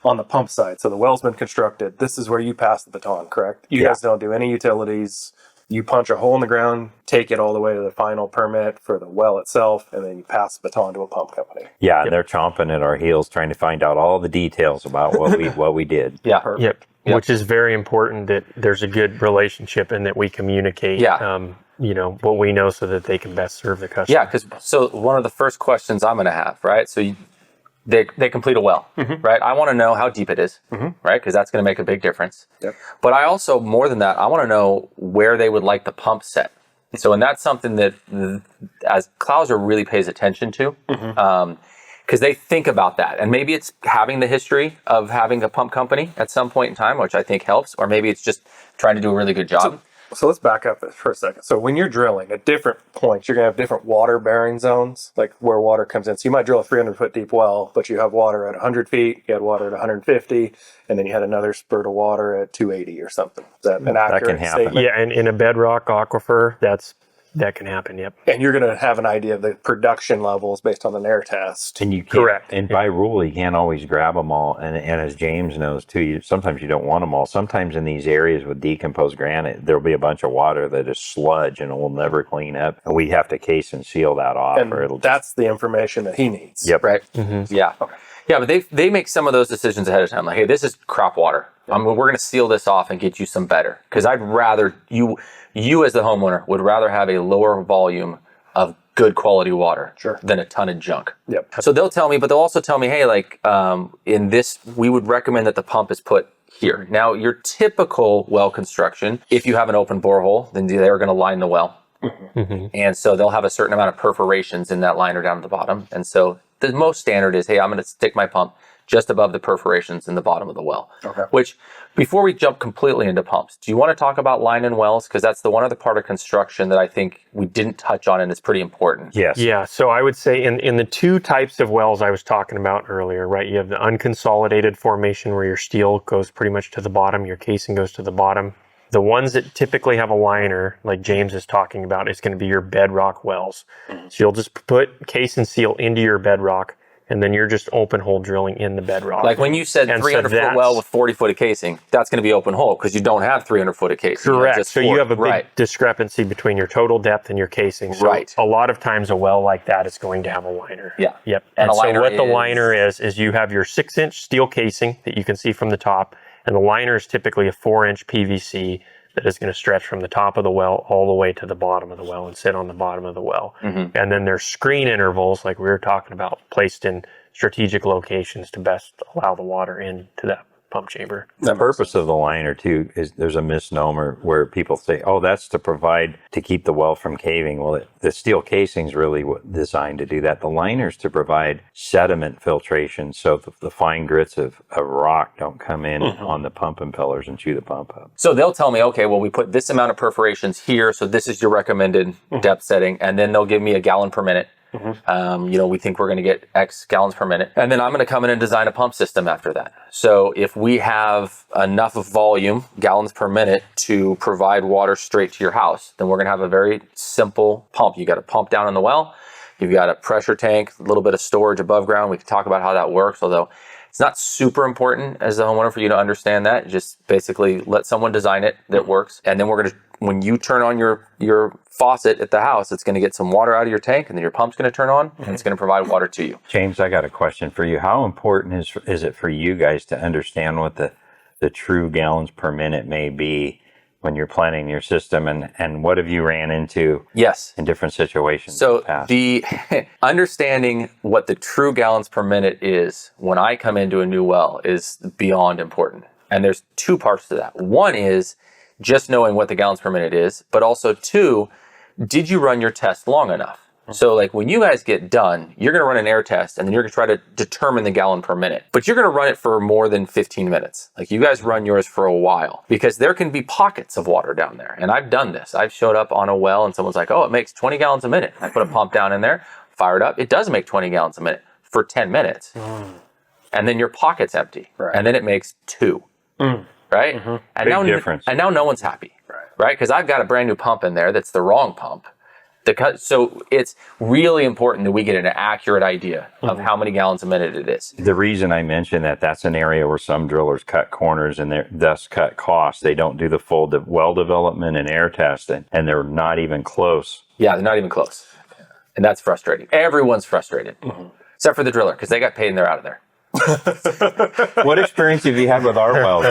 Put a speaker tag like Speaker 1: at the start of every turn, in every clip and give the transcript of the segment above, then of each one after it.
Speaker 1: on the pump side. So the well's been constructed. This is where you pass the baton, correct? You guys don't do any utilities. You punch a hole in the ground, take it all the way to the final permit for the well itself, and then you pass the baton to a pump company.
Speaker 2: Yeah, and they're chomping at our heels trying to find out all the details about what we did.
Speaker 3: Yeah.
Speaker 4: Yep. Which is very important that there's a good relationship and that we communicate, what we know so that they can best serve the customer.
Speaker 3: Yeah, because so one of the first questions I'm going to have, right? So they complete a well, right? I want to know how deep it is, right? Because that's going to make a big difference.
Speaker 1: Yep.
Speaker 3: But I also, more than that, I want to know where they would like the pump set. So, and that's something that as Clouser really pays attention to. Because they think about that. And maybe it's having the history of having a pump company at some point in time, which I think helps. Or maybe it's just trying to do a really good job.
Speaker 1: So let's back up for a second. So when you're drilling at different points, you're going to have different water bearing zones, like where water comes in. So you might drill a 300-foot deep well, but you have water at 100 feet, you had water at 150, and then you had another spurt of water at 280 or something. Is that an accurate statement?
Speaker 4: Yeah, and in a bedrock aquifer, that can happen, yep.
Speaker 1: And you're going to have an idea of the production levels based on an air test.
Speaker 2: And you can't, correct. And by rule, you can't always grab them all. And as James knows too, sometimes you don't want them all. Sometimes in these areas with decomposed granite, there'll be a bunch of water that is sludge and it will never clean up. And we have to case and seal that off.
Speaker 1: And
Speaker 2: or
Speaker 1: that's the information that he needs.
Speaker 2: Yep.
Speaker 3: Right. Yeah. Okay. Yeah, but they make some of those decisions ahead of time. Like, hey, this is crop water. We're going to seal this off and get you some better. Because I'd rather you as the homeowner would rather have a lower volume of good quality water than a ton of junk.
Speaker 1: Yep.
Speaker 3: So they'll tell me, but they'll also tell me, hey, like in this, we would recommend that the pump is put here. Now, your typical well construction, if you have an open borehole, then they're going to line the well. And so they'll have a certain amount of perforations in that liner down at the bottom. And so the most standard is, hey, I'm going to stick my pump just above the perforations in the bottom of the well. Okay. Which, before we jump completely into pumps, do you want to talk about lining wells? Because that's the one other part of construction that I think we didn't touch on and is pretty important.
Speaker 2: Yes.
Speaker 4: Yeah, so I would say in the two types of wells I was talking about earlier, right? You have the unconsolidated formation where your steel goes pretty much to the bottom, your casing goes to the bottom. The ones that typically have a liner, like James is talking about, is going to be your bedrock wells. So you'll just put case and seal into your bedrock, and then you're just open hole drilling in the bedrock.
Speaker 3: Like when you said 300-foot well with 40-foot of casing, that's going to be open hole because you don't have 300-foot of casing.
Speaker 4: Correct. So you have a big discrepancy between your total depth and your casing. So a lot of times a well like that is going to have a liner.
Speaker 3: Yeah.
Speaker 4: Yep. And so what the liner is you have your 6-inch steel casing that you can see from the top, and the liner is typically a 4-inch PVC that is going to stretch from the top of the well all the way to the bottom of the well and sit on the bottom of the well. And then there's screen intervals, like we were talking about, placed in strategic locations to best allow the water into that pump chamber.
Speaker 2: The purpose of the liner too is there's a misnomer where people say, oh, that's to keep the well from caving. Well, the steel casing's really designed to do that. The liner's to provide sediment filtration so the fine grits of rock don't come in on the pump impellers and chew the pump up.
Speaker 3: So they'll tell me, okay, well, we put this amount of perforations here, so this is your recommended depth setting, and then they'll give me a gallon per minute. We think we're going to get X gallons per minute. And then I'm going to come in and design a pump system after that. So if we have enough volume, gallons per minute, to provide water straight to your house, then we're going to have a very simple pump. You got a pump down in the well. You've got a pressure tank, a little bit of storage above ground. We can talk about how that works, although it's not super important as the homeowner for you to understand that. Just basically let someone design it that works. And then we're going to, when you turn on your faucet at the house, it's going to get some water out of your tank, and then your pump's going to turn on, and it's going to provide water to you.
Speaker 2: James, I got a question for you. How important is it for you guys to understand what the true gallons per minute may be when you're planning your system, and what have you ran into in different situations?
Speaker 3: So the understanding what the true gallons per minute is when I come into a new well is beyond important. And there's two parts to that. One is just knowing what the gallons per minute is, but also two, did you run your test long enough? So like when you guys get done, you're going to run an air test and then you're going to try to determine the gallon per minute, but you're going to run it for more than 15 minutes. Like you guys run yours for a while because there can be pockets of water down there. And I've done this. I've showed up on a well and someone's like, oh, it makes 20 gallons a minute. I put a pump down in there, fire it up. It does make 20 gallons a minute for 10 minutes. And then your pocket's empty. And then it makes 2. Right? And
Speaker 2: Big difference.
Speaker 3: And now no one's happy. Right? Because I've got a brand new pump in there that's the wrong pump. So it's really important that we get an accurate idea of how many gallons a minute it is.
Speaker 2: The reason I mention that, that's an area where some drillers cut corners and thus cut costs. They don't do the full well development and air testing, and they're not even close.
Speaker 3: Yeah, they're not even close. And that's frustrating. Everyone's frustrated, except for the driller, because they got paid and they're out of there.
Speaker 2: What experience have you had with our wells?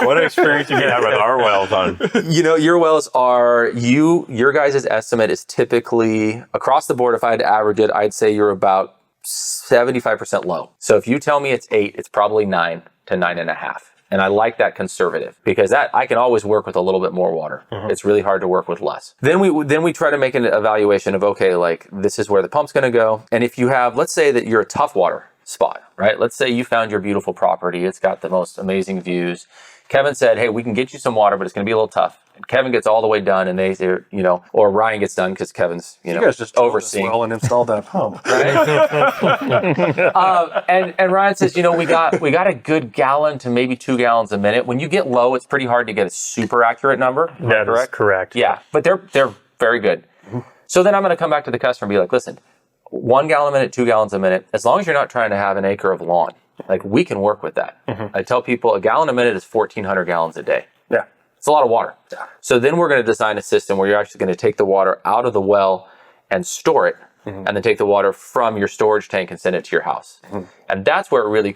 Speaker 2: What experience have you had with our wells on?
Speaker 3: Your wells are, your guys' estimate is typically, across the board, if I had to average it, I'd say you're about 75% low. So if you tell me it's 8, it's probably 9 to 9.5. And I like that conservative, because that I can always work with a little bit more water. It's really hard to work with less. Then we try to make an evaluation of, okay, like this is where the pump's going to go. And if you have, let's say that you're a tough water spot, right? Let's say you found your beautiful property. It's got the most amazing views. Kevin said, hey, we can get you some water, but it's going to be a little tough. And Kevin gets all the way done, and they, or Ryan gets done because Kevin's,
Speaker 1: you guys just
Speaker 3: overseeing.
Speaker 1: Well, and installed that pump,
Speaker 3: right? And Ryan says, we got a good gallon to maybe 2 gallons a minute. When you get low, it's pretty hard to get a super accurate number.
Speaker 4: That is correct.
Speaker 3: Yeah, but they're very good. So then I'm going to come back to the customer and be like, listen, 1 gallon a minute, 2 gallons a minute, as long as you're not trying to have an acre of lawn, like we can work with that. I tell people a gallon a minute is 1,400 gallons a day.
Speaker 1: Yeah.
Speaker 3: It's a lot of water. Yeah. So then we're going to design a system where you're actually going to take the water out of the well and store it, and then take the water from your storage tank and send it to your house. And that's where it really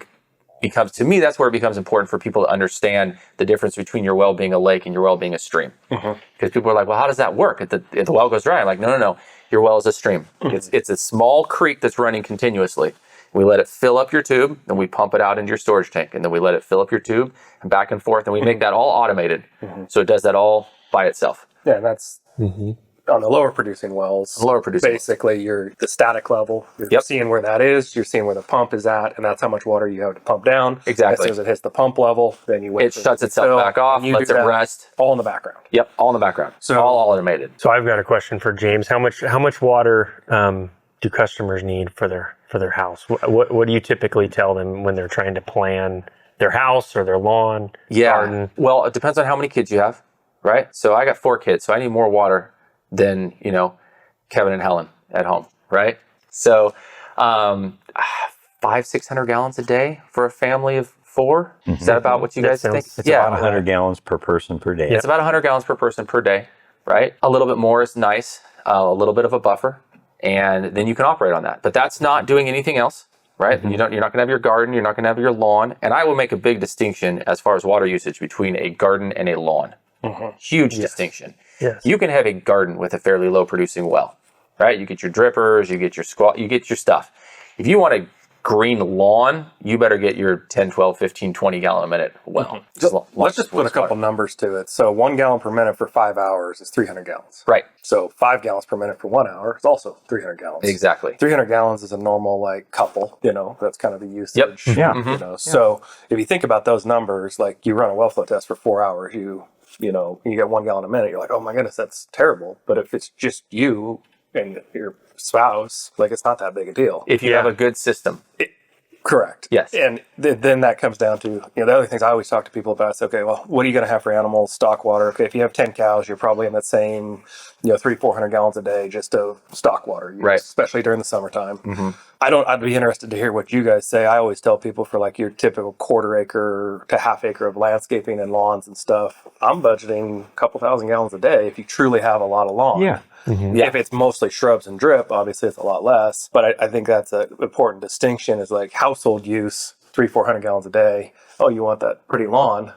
Speaker 3: becomes, to me, that's where it becomes important for people to understand the difference between your well being a lake and your well being a stream. Because people are like, well, how does that work? If the well goes dry, I'm like, no. Your well is a stream. It's a small creek that's running continuously. We let it fill up your tube, and we pump it out into your storage tank, and then we let it fill up your tube and back and forth, and we make that all automated. So it does that all by itself.
Speaker 1: Yeah, and that's on the lower producing wells. Basically, you're the static level. You're seeing where that is. You're seeing where the pump is at, and that's how much water you have to pump down.
Speaker 3: Exactly.
Speaker 1: As soon as it hits the pump level, then you wait.
Speaker 3: It shuts itself back off, lets it rest.
Speaker 1: All in the background.
Speaker 3: Yep, all in the background. So all automated.
Speaker 4: So I've got a question for James. How much water do customers need for their house? What do you typically tell them when they're trying to plan their house or their lawn, garden?
Speaker 3: Well, it depends on how many kids you have, right? So I got 4 kids, so I need more water than, Kevin and Helen at home, right? So 500-600 gallons a day for a family of 4. Is that about what you guys think?
Speaker 2: It's about 100 gallons per person per day.
Speaker 3: It's about 100 gallons per person per day, right? A little bit more is nice, a little bit of a buffer, and then you can operate on that. But that's not doing anything else, right? You're not going to have your garden, you're not going to have your lawn. And I will make a big distinction as far as water usage between a garden and a lawn. Huge distinction.
Speaker 4: Yes.
Speaker 3: You can have a garden with a fairly low producing well, right? You get your drippers, you get your stuff. If you want a green lawn, you better get your 10, 12, 15, 20 gallon a minute well.
Speaker 1: Let's just put a couple numbers to it. So 1 gallon per minute for 5 hours is 300 gallons.
Speaker 3: Right.
Speaker 1: So 5 gallons per minute for 1 hour is also 300 gallons.
Speaker 3: Exactly.
Speaker 1: 300 gallons is a normal couple, that's kind of the usage.
Speaker 2: Yep. Yeah.
Speaker 1: So if you think about those numbers, like you run a well flow test for 4 hours, you get 1 gallon a minute, you're like, oh my goodness, that's terrible. But if it's just you and your spouse, it's not that big a deal.
Speaker 3: If you have a good system.
Speaker 1: Correct.
Speaker 3: Yes.
Speaker 1: And then that comes down to, the other things I always talk to people about is, okay, well, what are you going to have for animals? Stock water. Okay, if you have 10 cows, you're probably in that same, 300-400 gallons a day just of stock water use,
Speaker 3: right?
Speaker 1: Especially during the summertime. I'd be interested to hear what you guys say. I always tell people for your typical quarter acre to half acre of landscaping and lawns and stuff, I'm budgeting a couple thousand gallons a day if you truly have a lot of lawn.
Speaker 2: Yeah.
Speaker 1: If it's mostly shrubs and drip, obviously it's a lot less. But I think that's an important distinction is household use, 300-400 gallons a day. Oh, you want that pretty lawn?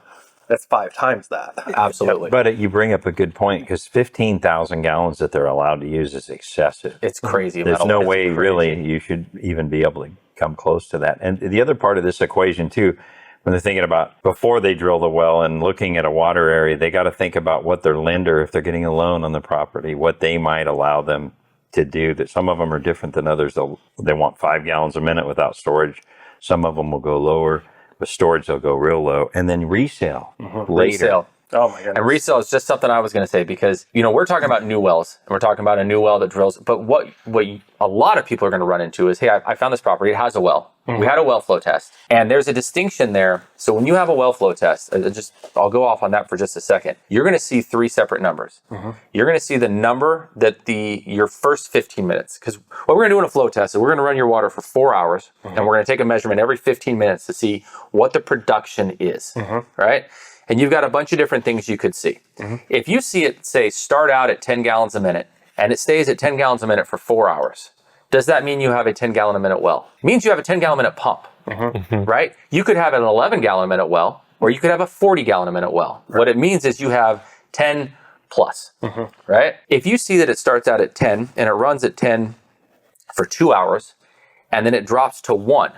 Speaker 1: That's 5 times that.
Speaker 3: Absolutely.
Speaker 2: But you bring up a good point, because 15,000 gallons that they're allowed to use is excessive.
Speaker 3: It's crazy.
Speaker 2: There's no way really you should even be able to come close to that. And the other part of this equation too, when they're thinking about before they drill the well and looking at a water area, they got to think about what their lender, if they're getting a loan on the property, what they might allow them to do. That some of them are different than others. They want 5 gallons a minute without storage. Some of them will go lower. With storage, they'll go real low. And then resale later.
Speaker 1: Oh my goodness.
Speaker 3: And resale is just something I was going to say because, we're talking about new wells and we're talking about a new well that drills. But what a lot of people are going to run into is, hey, I found this property. It has a well. We had a well flow test. And there's a distinction there. So when you have a well flow test, I'll go off on that for just a second. You're going to see 3 separate numbers. You're going to see the number that your first 15 minutes. Because what we're going to do in a flow test is we're going to run your water for 4 hours. And we're going to take a measurement every 15 minutes to see what the production is. Right? And you've got a bunch of different things you could see. If you see it, say, start out at 10 gallons a minute, and it stays at 10 gallons a minute for 4 hours, does that mean you have a 10 gallon a minute well? It means you have a 10 gallon a minute pump, right? You could have an 11 gallon a minute well, or you could have a 40 gallon a minute well. Right. What it means is you have 10 plus, right? If you see that it starts out at 10 and it runs at 10 for 2 hours, and then it drops to 1,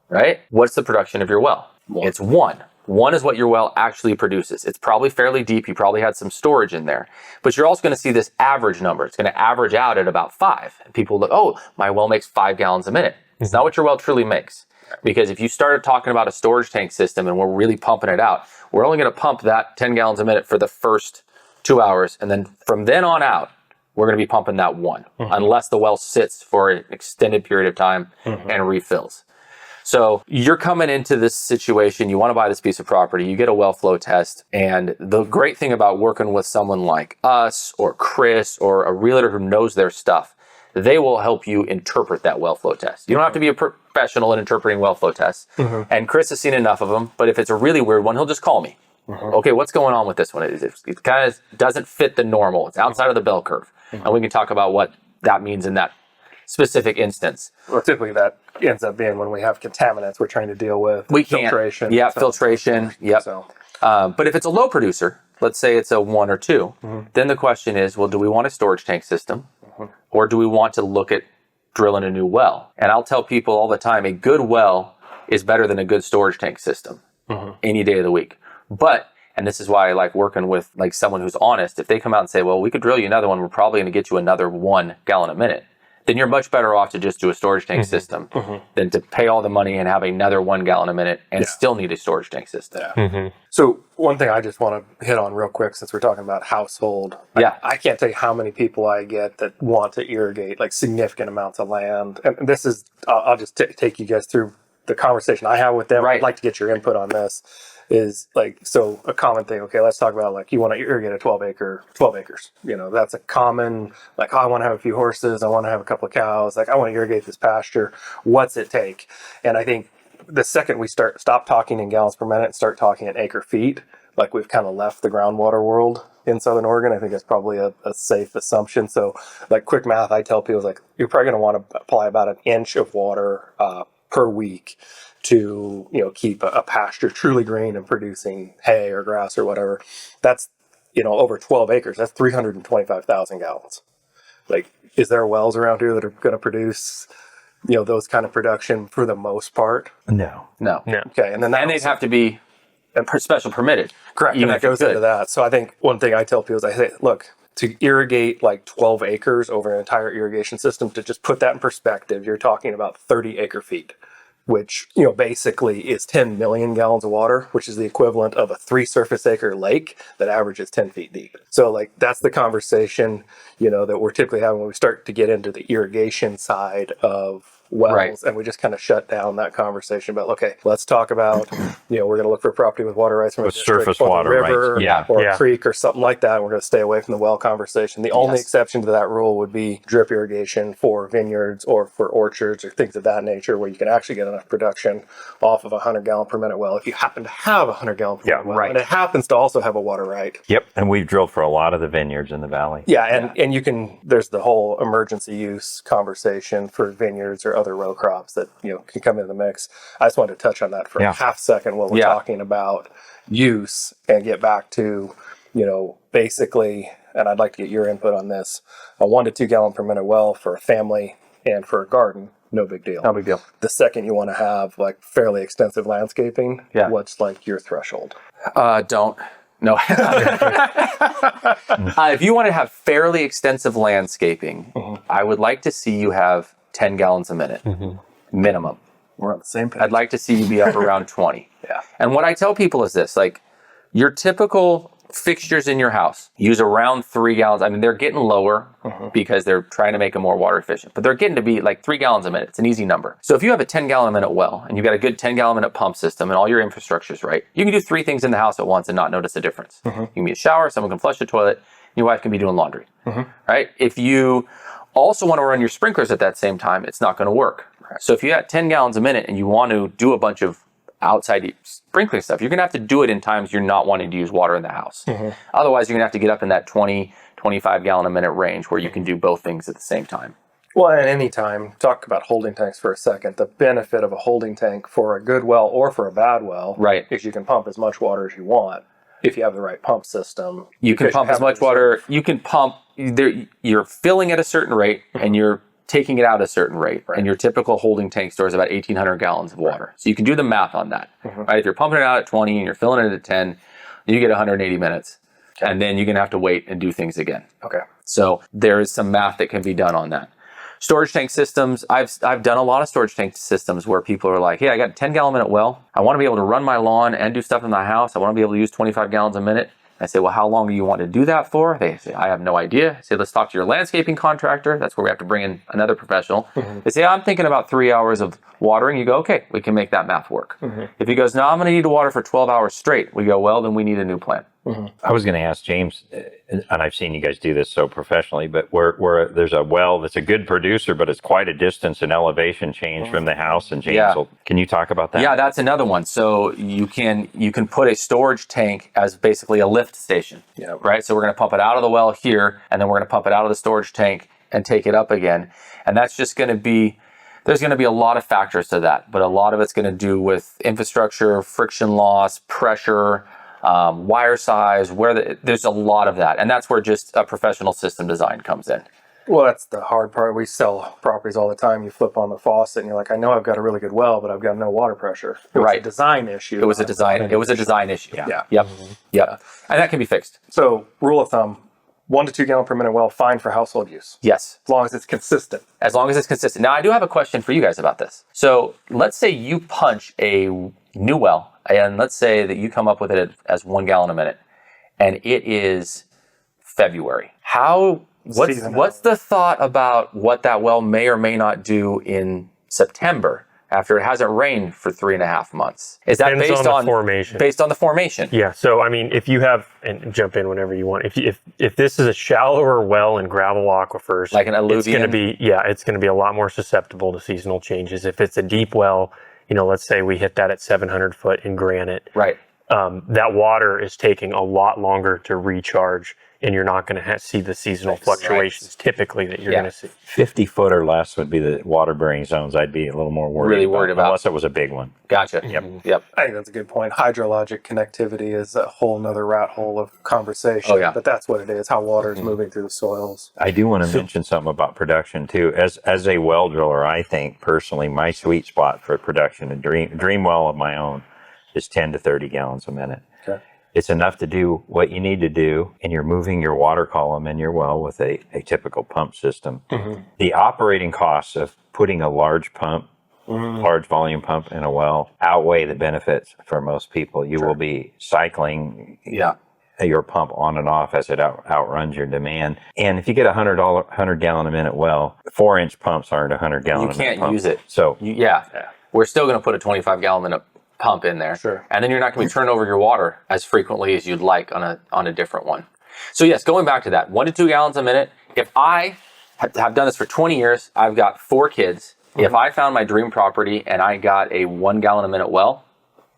Speaker 3: right? What's the production of your well? It's 1. 1 is what your well actually produces. It's probably fairly deep. You probably had some storage in there. But you're also going to see this average number. It's going to average out at about 5. And people look, oh, my well makes 5 gallons a minute. It's not what your well truly makes. Because if you started talking about a storage tank system and we're really pumping it out, we're only going to pump that 10 gallons a minute for the first 2 hours. And then from then on out, we're going to be pumping that 1, unless the well sits for an extended period of time and refills. So you're coming into this situation, you want to buy this piece of property, you get a well flow test, and the great thing about working with someone like us or Chris or a realtor who knows their stuff, they will help you interpret that well flow test. You don't have to be a professional in interpreting well flow tests. And Chris has seen enough of them, but if it's a really weird one, he'll just call me. Okay, what's going on with this one? It kind of doesn't fit the normal. It's outside of the bell curve. And we can talk about what that means in that specific instance.
Speaker 1: Well, typically that ends up being when we have contaminants we're trying to deal with. Filtration.
Speaker 3: Yeah, filtration. Yep.
Speaker 1: So.
Speaker 3: But if it's a low producer, let's say it's a 1 or 2, then the question is, well, do we want a storage tank system? Or do we want to look at drilling a new well? And I'll tell people all the time, a good well is better than a good storage tank system any day of the week. But, and this is why I like working with like someone who's honest, if they come out and say, well, we could drill you another one, we're probably going to get you another 1 gallon a minute, then you're much better off to just do a storage tank system than to pay all the money and have another 1 gallon a minute and still need a storage tank system.
Speaker 1: So one thing I just want to hit on real quick, since we're talking about household, I can't tell you how many people I get that want to irrigate like significant amounts of land. And this is, I'll just take you guys through the conversation I have with them. I'd like to get your input on this. Is like, so a common thing, okay, let's talk about like you want to irrigate a 12 acres. That's a common, like, oh, I want to have a few horses, I want to have a couple of cows, like I want to irrigate this pasture. What's it take? And I think the second we stop talking in gallons per minute and start talking in acre feet, like we've kind of left the groundwater world in Southern Oregon. I think that's probably a safe assumption. So like quick math, I tell people is like, you're probably going to want to apply about an inch of water per week to keep a pasture truly green and producing hay or grass or whatever. That's over 12 acres. That's 325,000 gallons. Like, is there wells around here that are going to produce those kind of production for the most part?
Speaker 2: No.
Speaker 1: Okay, and then
Speaker 3: they'd have to be special permitted.
Speaker 1: Correct, and that goes into that. So I think one thing I tell people is I say, look, to irrigate like 12 acres over an entire irrigation system, to just put that in perspective, you're talking about 30 acre feet, which, basically is 10 million gallons of water, which is the equivalent of a 3 surface acre lake that averages 10 feet deep. So like, that's the conversation, that we're typically having when we start to get into the irrigation side of wells. Right. And we just kind of shut down that conversation about, okay, let's talk about, we're going to look for property with water rights from a
Speaker 2: surface
Speaker 1: or
Speaker 2: water
Speaker 1: river
Speaker 2: rights.
Speaker 1: or a creek or something like that. We're going to stay away from the well conversation. The only exception to that rule would be drip irrigation for vineyards or for orchards or things of that nature, where you can actually get enough production off of a 100 gallon per minute well if you happen to have a 100 gallon per minute well. And it happens to also have a water right.
Speaker 2: Yep. And we've drilled for a lot of the vineyards in the valley.
Speaker 1: And you can, there's the whole emergency use conversation for vineyards or other row crops that can come into the mix. I just wanted to touch on that for a half second while we're talking about use and get back to basically, and I'd like to get your input on this, a 1 to 2 gallon per minute well for a family and for a garden, no big deal.
Speaker 3: No big deal.
Speaker 1: The second you want to have like fairly extensive landscaping, what's like your threshold?
Speaker 3: Don't. No. If you want to have fairly extensive landscaping, I would like to see you have 10 gallons a minute, minimum.
Speaker 1: We're on the same page.
Speaker 3: I'd like to see you be up around 20. And what I tell people is this, like your typical fixtures in your house use around 3 gallons. I mean, they're getting lower because they're trying to make them more water efficient, but they're getting to be like 3 gallons a minute. It's an easy number. So if you have a 10-gallon a minute well and you've got a good 10-gallon a minute pump system and all your infrastructure is right, you can do 3 things in the house at once and not notice a difference. You can be a shower, someone can flush the toilet, your wife can be doing laundry, right? If you also want to run your sprinklers at that same time, it's not going to work. So if you got 10 gallons a minute and you want to do a bunch of outside sprinkling stuff, you're going to have to do it in times you're not wanting to use water in the house. Otherwise, you're going to have to get up in that 20, 25 gallon a minute range where you can do both things at the same time.
Speaker 1: Well, at any time, talk about holding tanks for a second. The benefit of a holding tank for a good well or for a bad well is you can pump as much water as you want if you have the right pump system.
Speaker 3: You can pump as much water. You can pump, you're filling at a certain rate and you're taking it out at a certain rate. And your typical holding tank stores about 1,800 gallons of water. So you can do the math on that. Right? If you're pumping it out at 20 and you're filling it at 10, you get 180 minutes. And then you're going to have to wait and do things again. So there is some math that can be done on that. Storage tank systems, I've done a lot of storage tank systems where people are like, hey, I got a 10-gallon a minute well. I want to be able to run my lawn and do stuff in my house. I want to be able to use 25 gallons a minute. I say, well, how long do you want to do that for? They say, I have no idea. I say, let's talk to your landscaping contractor. That's where we have to bring in another professional. They say, I'm thinking about 3 hours of watering. You go, okay, we can make that math work. If he goes, no, I'm going to need to water for 12 hours straight. We go, well, then we need a new plan.
Speaker 2: I was going to ask James, and I've seen you guys do this so professionally, but where there's a well that's a good producer, but it's quite a distance and elevation change from the house. And James, can you talk about that?
Speaker 3: Yeah, that's another one. So you can put a storage tank as basically a lift station, right? So we're going to pump it out of the well here, and then we're going to pump it out of the storage tank and take it up again. And that's just going to be, there's going to be a lot of factors to that, but a lot of it's going to do with infrastructure, friction loss, pressure, wire size, there's a lot of that. And that's where just a professional system design comes in.
Speaker 1: Well, that's the hard part. We sell properties all the time. You flip on the faucet and you're like, I know I've got a really good well, but I've got no water pressure. It was a design issue.
Speaker 3: It was a design issue. Yep. And that can be fixed.
Speaker 1: So rule of thumb, 1 to 2 gallon per minute well, fine for household use.
Speaker 3: Yes.
Speaker 1: As long as it's consistent.
Speaker 3: As long as it's consistent. Now, I do have a question for you guys about this. So let's say you punch a new well, and let's say that you come up with it as 1 gallon a minute, and it is February. What's the thought about what that well may or may not do in September after it hasn't rained for 3.5 months? Is that based on the formation? Based on the formation.
Speaker 4: Yeah. So I mean, if you have, and jump in whenever you want. If this is a shallower well in gravel aquifers,
Speaker 3: like an alluvium,
Speaker 4: it's going to be a lot more susceptible to seasonal changes. If it's a deep well, let's say we hit that at 700 foot in granite.
Speaker 3: Right.
Speaker 4: That water is taking a lot longer to recharge, and you're not going to see the seasonal fluctuations typically that you're going to see.
Speaker 2: 50 foot or less would be the water bearing zones I'd be a little more worried about. Unless it was a big one.
Speaker 3: Gotcha. Yep.
Speaker 1: I think that's a good point. Hydrologic connectivity is a whole nother rat hole of conversation.
Speaker 3: Oh, yeah.
Speaker 1: But that's what it is, how water is moving through the soils.
Speaker 2: I do want to mention something about production too. As a well driller, I think personally my sweet spot for production, a dream well of my own, is 10 to 30 gallons a minute.
Speaker 1: Okay.
Speaker 2: It's enough to do what you need to do, and you're moving your water column in your well with a typical pump system. The operating costs of putting a large volume pump in a well outweigh the benefits for most people. You will be cycling your pump on and off as it outruns your demand. And if you get a 100 gallon a minute well, 4-inch pumps aren't 100 gallon a minute
Speaker 3: You can't
Speaker 2: pumps.
Speaker 3: use it.
Speaker 2: So
Speaker 3: we're still going to put a 25 gallon a minute pump in there.
Speaker 1: Sure.
Speaker 3: And then you're not going to be turning over your water as frequently as you'd like on a different one. So yes, going back to that, 1 to 2 gallons a minute. If I have done this for 20 years, I've got 4 kids. If I found my dream property and I got a 1 gallon a minute well,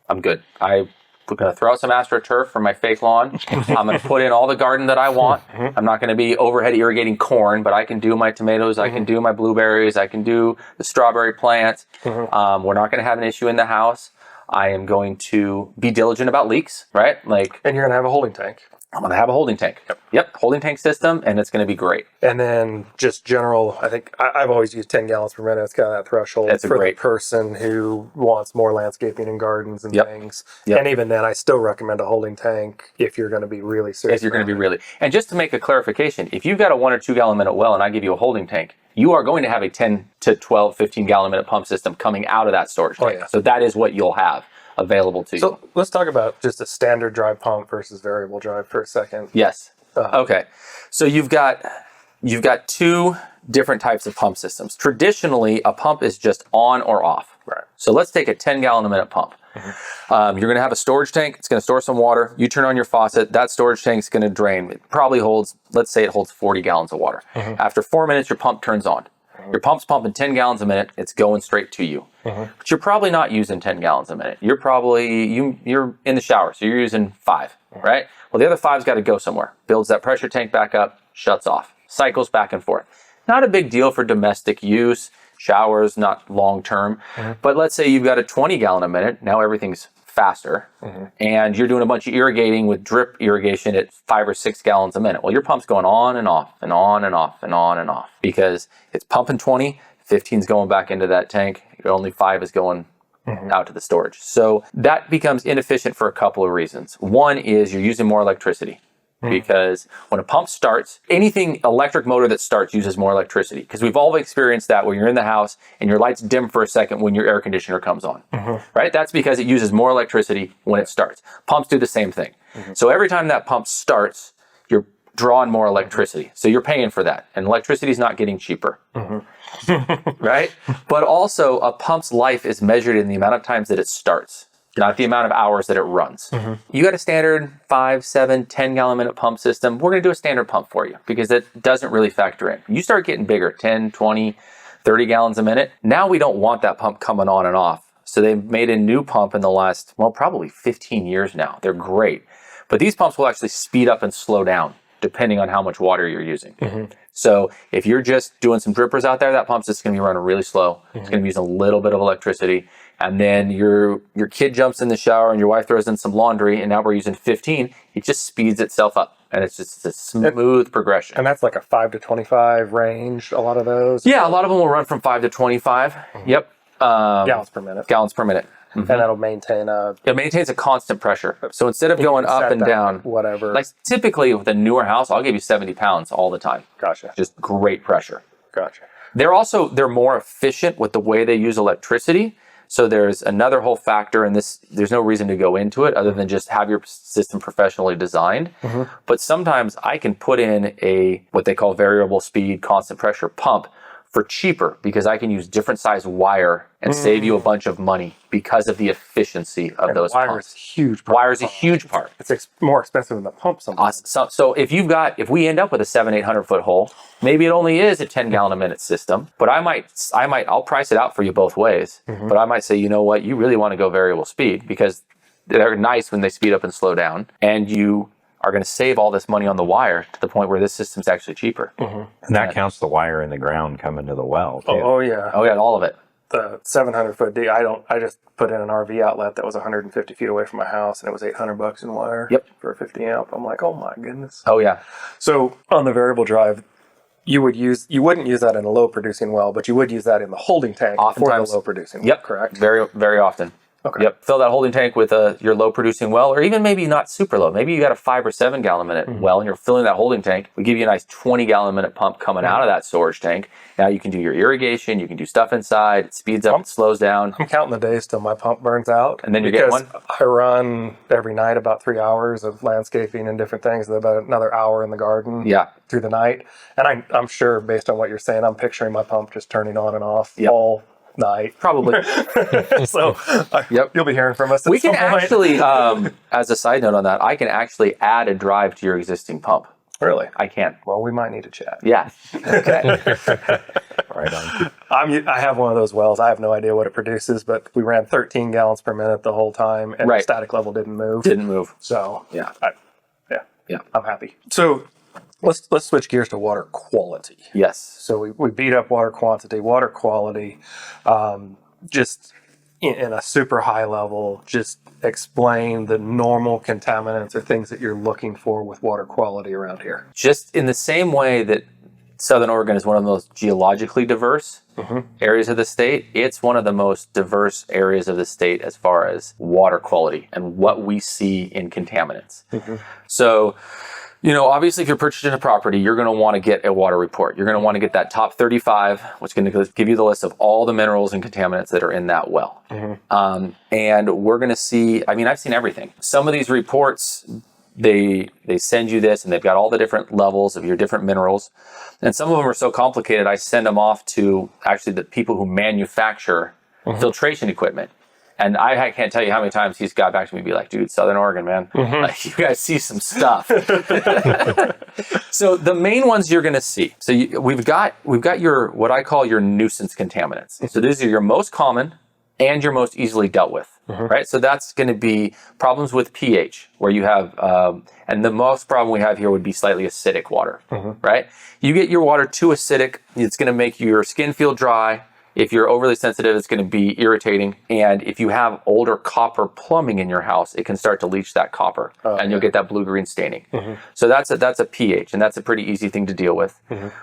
Speaker 3: I'm good. I'm going to throw out some AstroTurf for my fake lawn. I'm going to put in all the garden that I want. I'm not going to be overhead irrigating corn, but I can do my tomatoes. I can do my blueberries. I can do the strawberry plants. We're not going to have an issue in the house. I am going to be diligent about leaks, right?
Speaker 1: And you're going to have a holding tank.
Speaker 3: I'm going to have a holding tank. Yep, holding tank system, and it's going to be great.
Speaker 1: And then just general, I think I've always used 10 gallons per minute. It's kind of that threshold for the person who wants more landscaping and gardens and things. And even then, I still recommend a holding tank if you're going to be really serious.
Speaker 3: And just to make a clarification, if you've got a 1 or 2 gallon minute well and I give you a holding tank, you are going to have a 10 to 12, 15 gallon minute pump system coming out of that storage tank. So that is what you'll have. available to you.
Speaker 1: So let's talk about just a standard drive pump versus variable drive for a second.
Speaker 3: Yes. Okay. So you've got two different types of pump systems. Traditionally, a pump is just on or off.
Speaker 1: Right.
Speaker 3: So let's take a 10 gallon a minute pump. You're going to have a storage tank. It's going to store some water. You turn on your faucet. That storage tank is going to drain. It probably holds, let's say it holds 40 gallons of water. After 4 minutes, your pump turns on. Your pump's pumping 10 gallons a minute. It's going straight to you. But you're probably not using 10 gallons a minute. You're probably, you're in the shower, so you're using 5, right? Well, the other 5's got to go somewhere. Builds that pressure tank back up, shuts off. Cycles back and forth. Not a big deal for domestic use, showers, not long term. But let's say you've got a 20 gallon a minute. Now everything's faster. And you're doing a bunch of irrigating with drip irrigation at 5 or 6 gallons a minute. Well, your pump's going on and off and on and off and on and off because it's pumping 20, 15's going back into that tank. Only 5 is going out to the storage. So that becomes inefficient for a couple of reasons. One is you're using more electricity. Because when a pump starts, anything electric motor that starts uses more electricity. Because we've all experienced that when you're in the house and your lights dim for a second when your air conditioner comes on, right? That's because it uses more electricity when it starts. Pumps do the same thing. So every time that pump starts, you're drawing more electricity. So you're paying for that. And electricity is not getting cheaper, right? But also a pump's life is measured in the amount of times that it starts. Not the amount of hours that it runs. You got a standard 5, 7, 10 gallon a minute pump system. We're going to do a standard pump for you because that doesn't really factor in. You start getting bigger, 10, 20, 30 gallons a minute. Now we don't want that pump coming on and off. So they've made a new pump in the last, well, probably 15 years now. They're great. But these pumps will actually speed up and slow down depending on how much water you're using. So if you're just doing some drippers out there, that pump's just going to be running really slow. It's going to be using a little bit of electricity. And then your kid jumps in the shower and your wife throws in some laundry and now we're using 15. It just speeds itself up. And it's just a smooth progression.
Speaker 1: And that's like a 5 to 25 range, a lot of those?
Speaker 3: Yeah, a lot of them will run from 5 to 25. Yep.
Speaker 1: Gallons per minute.
Speaker 3: Gallons per minute.
Speaker 1: And that'll maintain
Speaker 3: It maintains a constant pressure. So instead of going up and down,
Speaker 1: whatever.
Speaker 3: like typically with a newer house, I'll give you 70 pounds all the time.
Speaker 1: Gotcha.
Speaker 3: Just great pressure.
Speaker 1: Gotcha.
Speaker 3: They're more efficient with the way they use electricity. So there's another whole factor in this. There's no reason to go into it other than just have your system professionally designed. But sometimes I can put in what they call variable speed, constant pressure pump for cheaper because I can use different size wire and save you a bunch of money because of the efficiency of those pumps. Wire is a huge part.
Speaker 1: It's more expensive than the pump sometimes.
Speaker 3: So if we end up with a 700-800 foot hole, maybe it only is a 10 gallon a minute system, but I'll price it out for you both ways. But I might say, you know what, you really want to go variable speed because they're nice when they speed up and slow down, and you are going to save all this money on the wire to the point where this system's actually cheaper.
Speaker 2: And that counts the wire in the ground coming to the well, too.
Speaker 1: Oh, yeah.
Speaker 3: Oh, yeah, all of it.
Speaker 1: The 700 foot D, I just put in an RV outlet that was 150 feet away from my house and it was $800 in wire for a 50 amp. I'm like, oh my goodness.
Speaker 3: Oh, yeah.
Speaker 1: So on the variable drive, you wouldn't use that in a low producing well, but you would use that in the holding tank for the low producing well, correct?
Speaker 3: Very, very often.
Speaker 1: Okay.
Speaker 3: Yep. Fill that holding tank with your low producing well, or even maybe not super low. Maybe you got a 5 or 7 gallon a minute well and you're filling that holding tank. We give you a nice 20 gallon a minute pump coming out of that storage tank. Now you can do your irrigation, you can do stuff inside, it speeds up, it slows down.
Speaker 1: I'm counting the days till my pump burns out.
Speaker 3: And then you get one?
Speaker 1: I run every night about 3 hours of landscaping and different things, and about another hour in the garden through the night. And I'm sure based on what you're saying, I'm picturing my pump just turning on and off all night.
Speaker 3: Probably.
Speaker 1: So you'll be hearing from us.
Speaker 3: We can actually, as a side note on that, I can actually add a drive to your existing pump.
Speaker 1: Really?
Speaker 3: I can.
Speaker 1: Well, we might need to chat.
Speaker 3: Yeah. Okay.
Speaker 2: Right on.
Speaker 1: I have one of those wells. I have no idea what it produces, but we ran 13 gallons per minute the whole time, and the static level didn't move. So I'm happy. So let's switch gears to water quality.
Speaker 3: Yes.
Speaker 1: So we beat up water quantity, water quality, just in a super high level. Just explain the normal contaminants or things that you're looking for with water quality around here.
Speaker 3: Just in the same way that Southern Oregon is one of the most geologically diverse areas of the state, it's one of the most diverse areas of the state as far as water quality and what we see in contaminants. So Obviously, if you're purchasing a property, you're going to want to get a water report. You're going to want to get that top 35, which is going to give you the list of all the minerals and contaminants that are in that well. And we're going to see, I've seen everything. Some of these reports, they send you this, and they've got all the different levels of your different minerals. And some of them are so complicated, I send them off to actually the people who manufacture filtration equipment. And I can't tell you how many times he's got back to me and be like, dude, Southern Oregon, man, like, you guys see some stuff. So the main ones you're going to see. So we've got your, what I call your nuisance contaminants. So these are your most common and your most easily dealt with, right? So that's going to be problems with pH, where you have, and the most problem we have here would be slightly acidic water, right? You get your water too acidic, it's going to make your skin feel dry. If you're overly sensitive, it's going to be irritating. And if you have older copper plumbing in your house, it can start to leach that copper, and you'll get that blue-green staining. So that's a pH, and that's a pretty easy thing to deal with.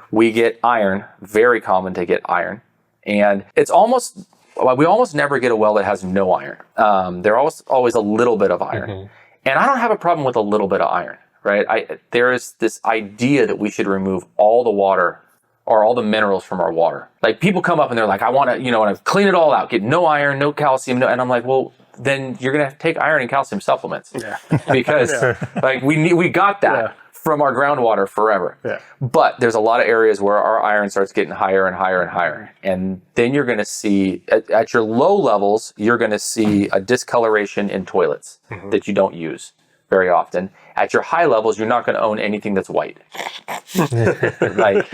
Speaker 3: We get iron, very common to get iron. And it's we almost never get a well that has no iron. There's always a little bit of iron. And I don't have a problem with a little bit of iron, right? There is this idea that we should remove all the water or all the minerals from our water. Like, people come up and they're like, I want to, clean it all out, get no iron, no calcium, and I'm like, well, then you're going to have to take iron and calcium supplements. Because like we got that from our groundwater forever. But there's a lot of areas where our iron starts getting higher and higher and higher. And then you're going to see, at your low levels, you're going to see a discoloration in toilets that you don't use very often. At your high levels, you're not going to own anything that's white. Like,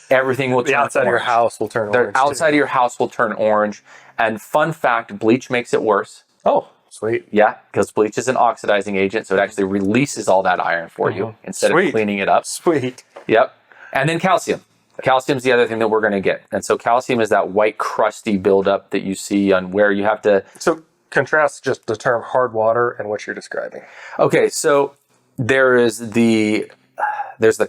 Speaker 3: everything will turn orange.
Speaker 1: Outside of your house will turn orange.
Speaker 3: Outside of your house will turn orange. And fun fact, bleach makes it worse.
Speaker 1: Oh, sweet.
Speaker 3: Yeah, because bleach is an oxidizing agent, so it actually releases all that iron for you instead of cleaning it up.
Speaker 1: Sweet.
Speaker 3: Yep. And then calcium. Calcium's the other thing that we're going to get. And so calcium is that white crusty buildup that you see on where you have to...
Speaker 1: So contrast just the term hard water and what you're describing.
Speaker 3: Okay, so there's the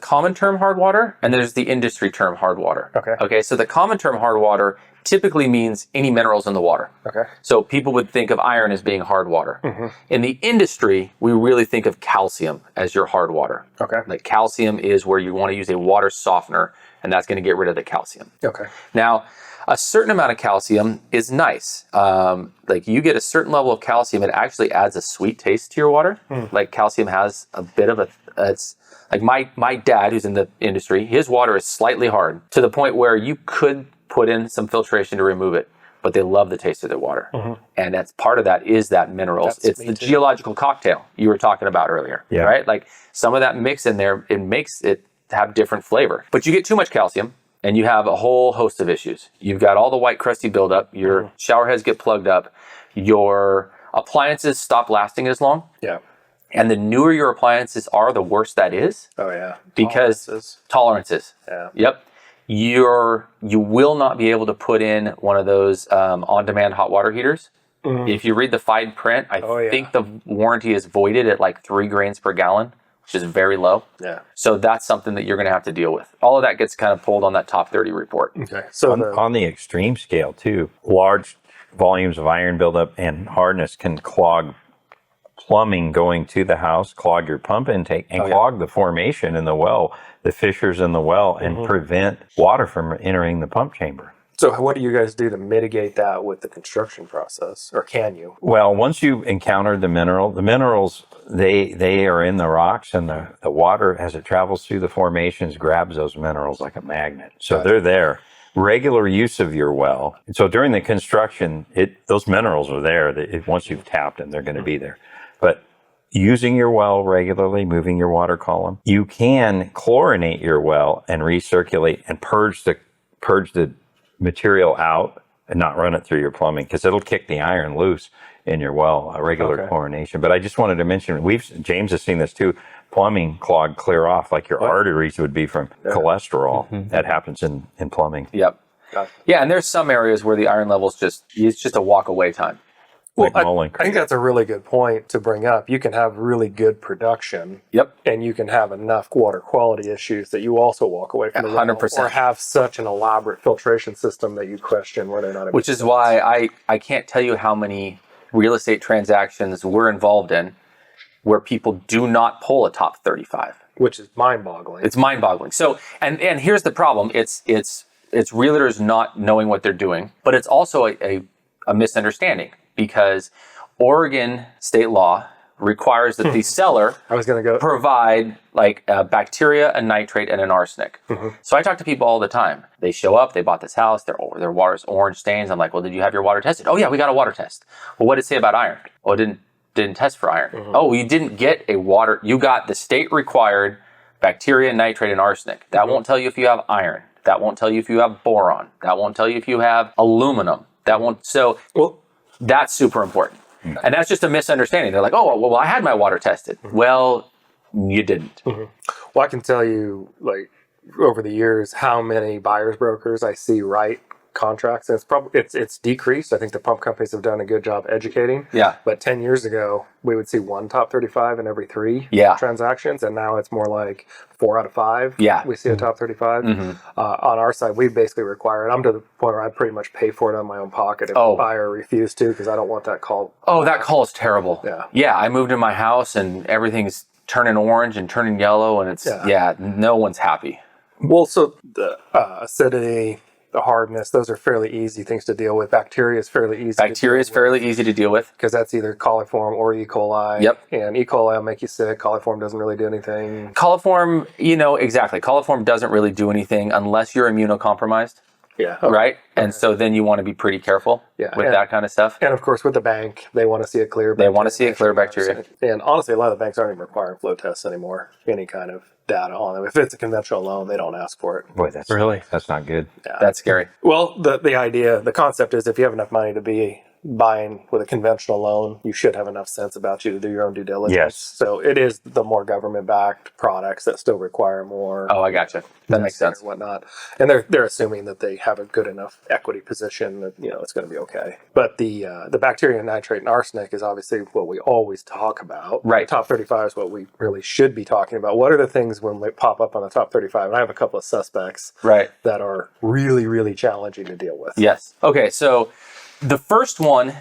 Speaker 3: common term hard water, and there's the industry term hard water. Okay, so the common term hard water typically means any minerals in the water. So people would think of iron as being hard water. In the industry, we really think of calcium as your hard water. Like, calcium is where you want to use a water softener, and that's going to get rid of the calcium. Now, a certain amount of calcium is nice. Like, you get a certain level of calcium, it actually adds a sweet taste to your water. Like, calcium has a bit of it's like my dad, who's in the industry, his water is slightly hard to the point where you could put in some filtration to remove it, but they love the taste of their water. And that's part of that is that minerals. It's the geological cocktail you were talking about earlier, right? Like, some of that mix in there, it makes it have different flavor. But you get too much calcium, and you have a whole host of issues. You've got all the white crusty buildup, your shower heads get plugged up, your appliances stop lasting as long. And the newer your appliances are, the worse that is. Because tolerances. You will not be able to put in one of those on-demand hot water heaters. If you read the fine print, I think the warranty is voided at like 3 grains per gallon, which is very low. So that's something that you're going to have to deal with. All of that gets kind of pulled on that top 30 report.
Speaker 2: So on the extreme scale too, large volumes of iron buildup and hardness can clog plumbing going to the house, clog your pump intake, and clog the formation in the well, the fissures in the well, and prevent water from entering the pump chamber.
Speaker 1: So what do you guys do to mitigate that with the construction process, or can you?
Speaker 2: Well, once you encounter the minerals, they are in the rocks, and the water, as it travels through the formations, grabs those minerals like a magnet. So they're there. Regular use of your well. So during the construction, those minerals are there. Once you've tapped them, they're going to be there. But using your well regularly, moving your water column, you can chlorinate your well and recirculate and purge the material out and not run it through your plumbing, because it'll kick the iron loose in your well, a regular chlorination. But I just wanted to mention, James has seen this too, plumbing clog clear off like your arteries would be from cholesterol. That happens in plumbing.
Speaker 3: Yeah, and there's some areas where the iron levels it's just a walk away time.
Speaker 1: Well, I think that's a really good point to bring up. You can have really good production. And you can have enough water quality issues that you also walk away from the
Speaker 3: 100%.
Speaker 1: Or have such an elaborate filtration system that you question whether or not it
Speaker 3: Which is why I can't tell you how many real estate transactions we're involved in where people do not pull a top 35.
Speaker 1: which is mind-boggling.
Speaker 3: It's mind-boggling. So, and here's the problem. It's realtors not knowing what they're doing, but it's also a misunderstanding, because Oregon state law requires that the seller
Speaker 1: I was going to go.
Speaker 3: provide like a bacteria, a nitrate, and an arsenic. So I talk to people all the time. They show up, they bought this house, their water's orange stains. I'm like, well, did you have your water tested? Oh yeah, we got a water test. Well, what did it say about iron? Well, it didn't test for iron. Oh, you didn't get you got the state required bacteria, nitrate, and arsenic. That won't tell you if you have iron. That won't tell you if you have boron. That won't tell you if you have aluminum. That's super important. And that's just a misunderstanding. They're like, oh, well, I had my water tested. Well, you didn't.
Speaker 1: Well, I can tell you, like, over the years, how many buyer's brokers I see write contracts. And it's decreased. I think the pump companies have done a good job educating.
Speaker 3: Yeah.
Speaker 1: But 10 years ago, we would see one top 35 in every 3 transactions. And now it's more like 4 out of 5.
Speaker 3: Yeah.
Speaker 1: We see a top 35. On our side, we basically require it. I'm to the point where I pretty much pay for it on my own pocket if the buyer refused to, because I don't want that call.
Speaker 3: Oh, that call is terrible.
Speaker 1: Yeah.
Speaker 3: Yeah. I moved in my house and everything's turning orange and turning yellow, and it's, no one's happy.
Speaker 1: Well, so the acidity, the hardness, those are fairly easy things to deal with. Bacteria is fairly easy.
Speaker 3: Bacteria is fairly easy to deal with,
Speaker 1: because that's either coliform or E. coli.
Speaker 3: Yep.
Speaker 1: And E. coli will make you sick. Coliform doesn't really do anything.
Speaker 3: Coliform, exactly. Coliform doesn't really do anything unless you're immunocompromised.
Speaker 1: Yeah.
Speaker 3: Right? And so then you want to be pretty careful with that kind of stuff.
Speaker 1: And of course, with the bank, they want to see a clear bacteria.
Speaker 3: They want to see a clear bacteria.
Speaker 1: And honestly, a lot of the banks aren't even requiring flow tests anymore. Any kind of data on them. If it's a conventional loan, they don't ask for it.
Speaker 2: Boy, that's not good.
Speaker 1: Yeah.
Speaker 3: That's scary.
Speaker 1: Well, the concept is, if you have enough money to be buying with a conventional loan, you should have enough sense about you to do your own due diligence.
Speaker 2: Yes.
Speaker 1: So it is the more government-backed products that still require more.
Speaker 3: Oh, I gotcha. That makes sense.
Speaker 1: And whatnot. And they're assuming that they have a good enough equity position that it's going to be okay. But the bacteria, nitrate, and arsenic is obviously what we always talk about.
Speaker 3: Right.
Speaker 1: The top 35 is what we really should be talking about. What are the things when they pop up on the top 35? And I have a couple of suspects that are really, really challenging to deal with.
Speaker 3: Yes. Okay, so the first one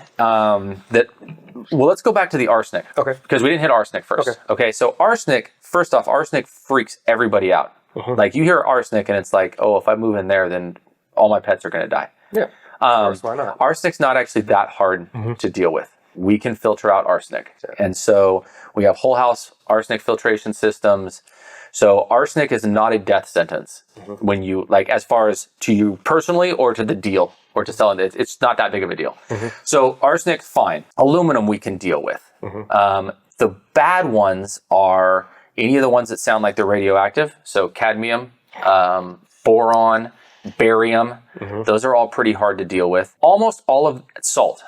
Speaker 3: let's go back to the arsenic.
Speaker 1: Okay.
Speaker 3: Because we didn't hit arsenic first. Okay, so arsenic, first off, arsenic freaks everybody out. Like, you hear arsenic and it's like, oh, if I move in there, then all my pets are going to die.
Speaker 1: Yeah. Of course, why not?
Speaker 3: Arsenic's not actually that hard to deal with. We can filter out arsenic. And so we have whole house arsenic filtration systems. So arsenic is not a death sentence when you, like, as far as to you personally or to the deal or to selling it, it's not that big of a deal. So arsenic, fine. Aluminum we can deal with. The bad ones are any of the ones that sound like they're radioactive. So cadmium, boron, barium, those are all pretty hard to deal with. Almost all of salt.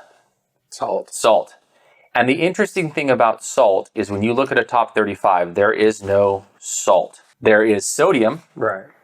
Speaker 3: And the interesting thing about salt is, when you look at a top 35, there is no salt. There is sodium,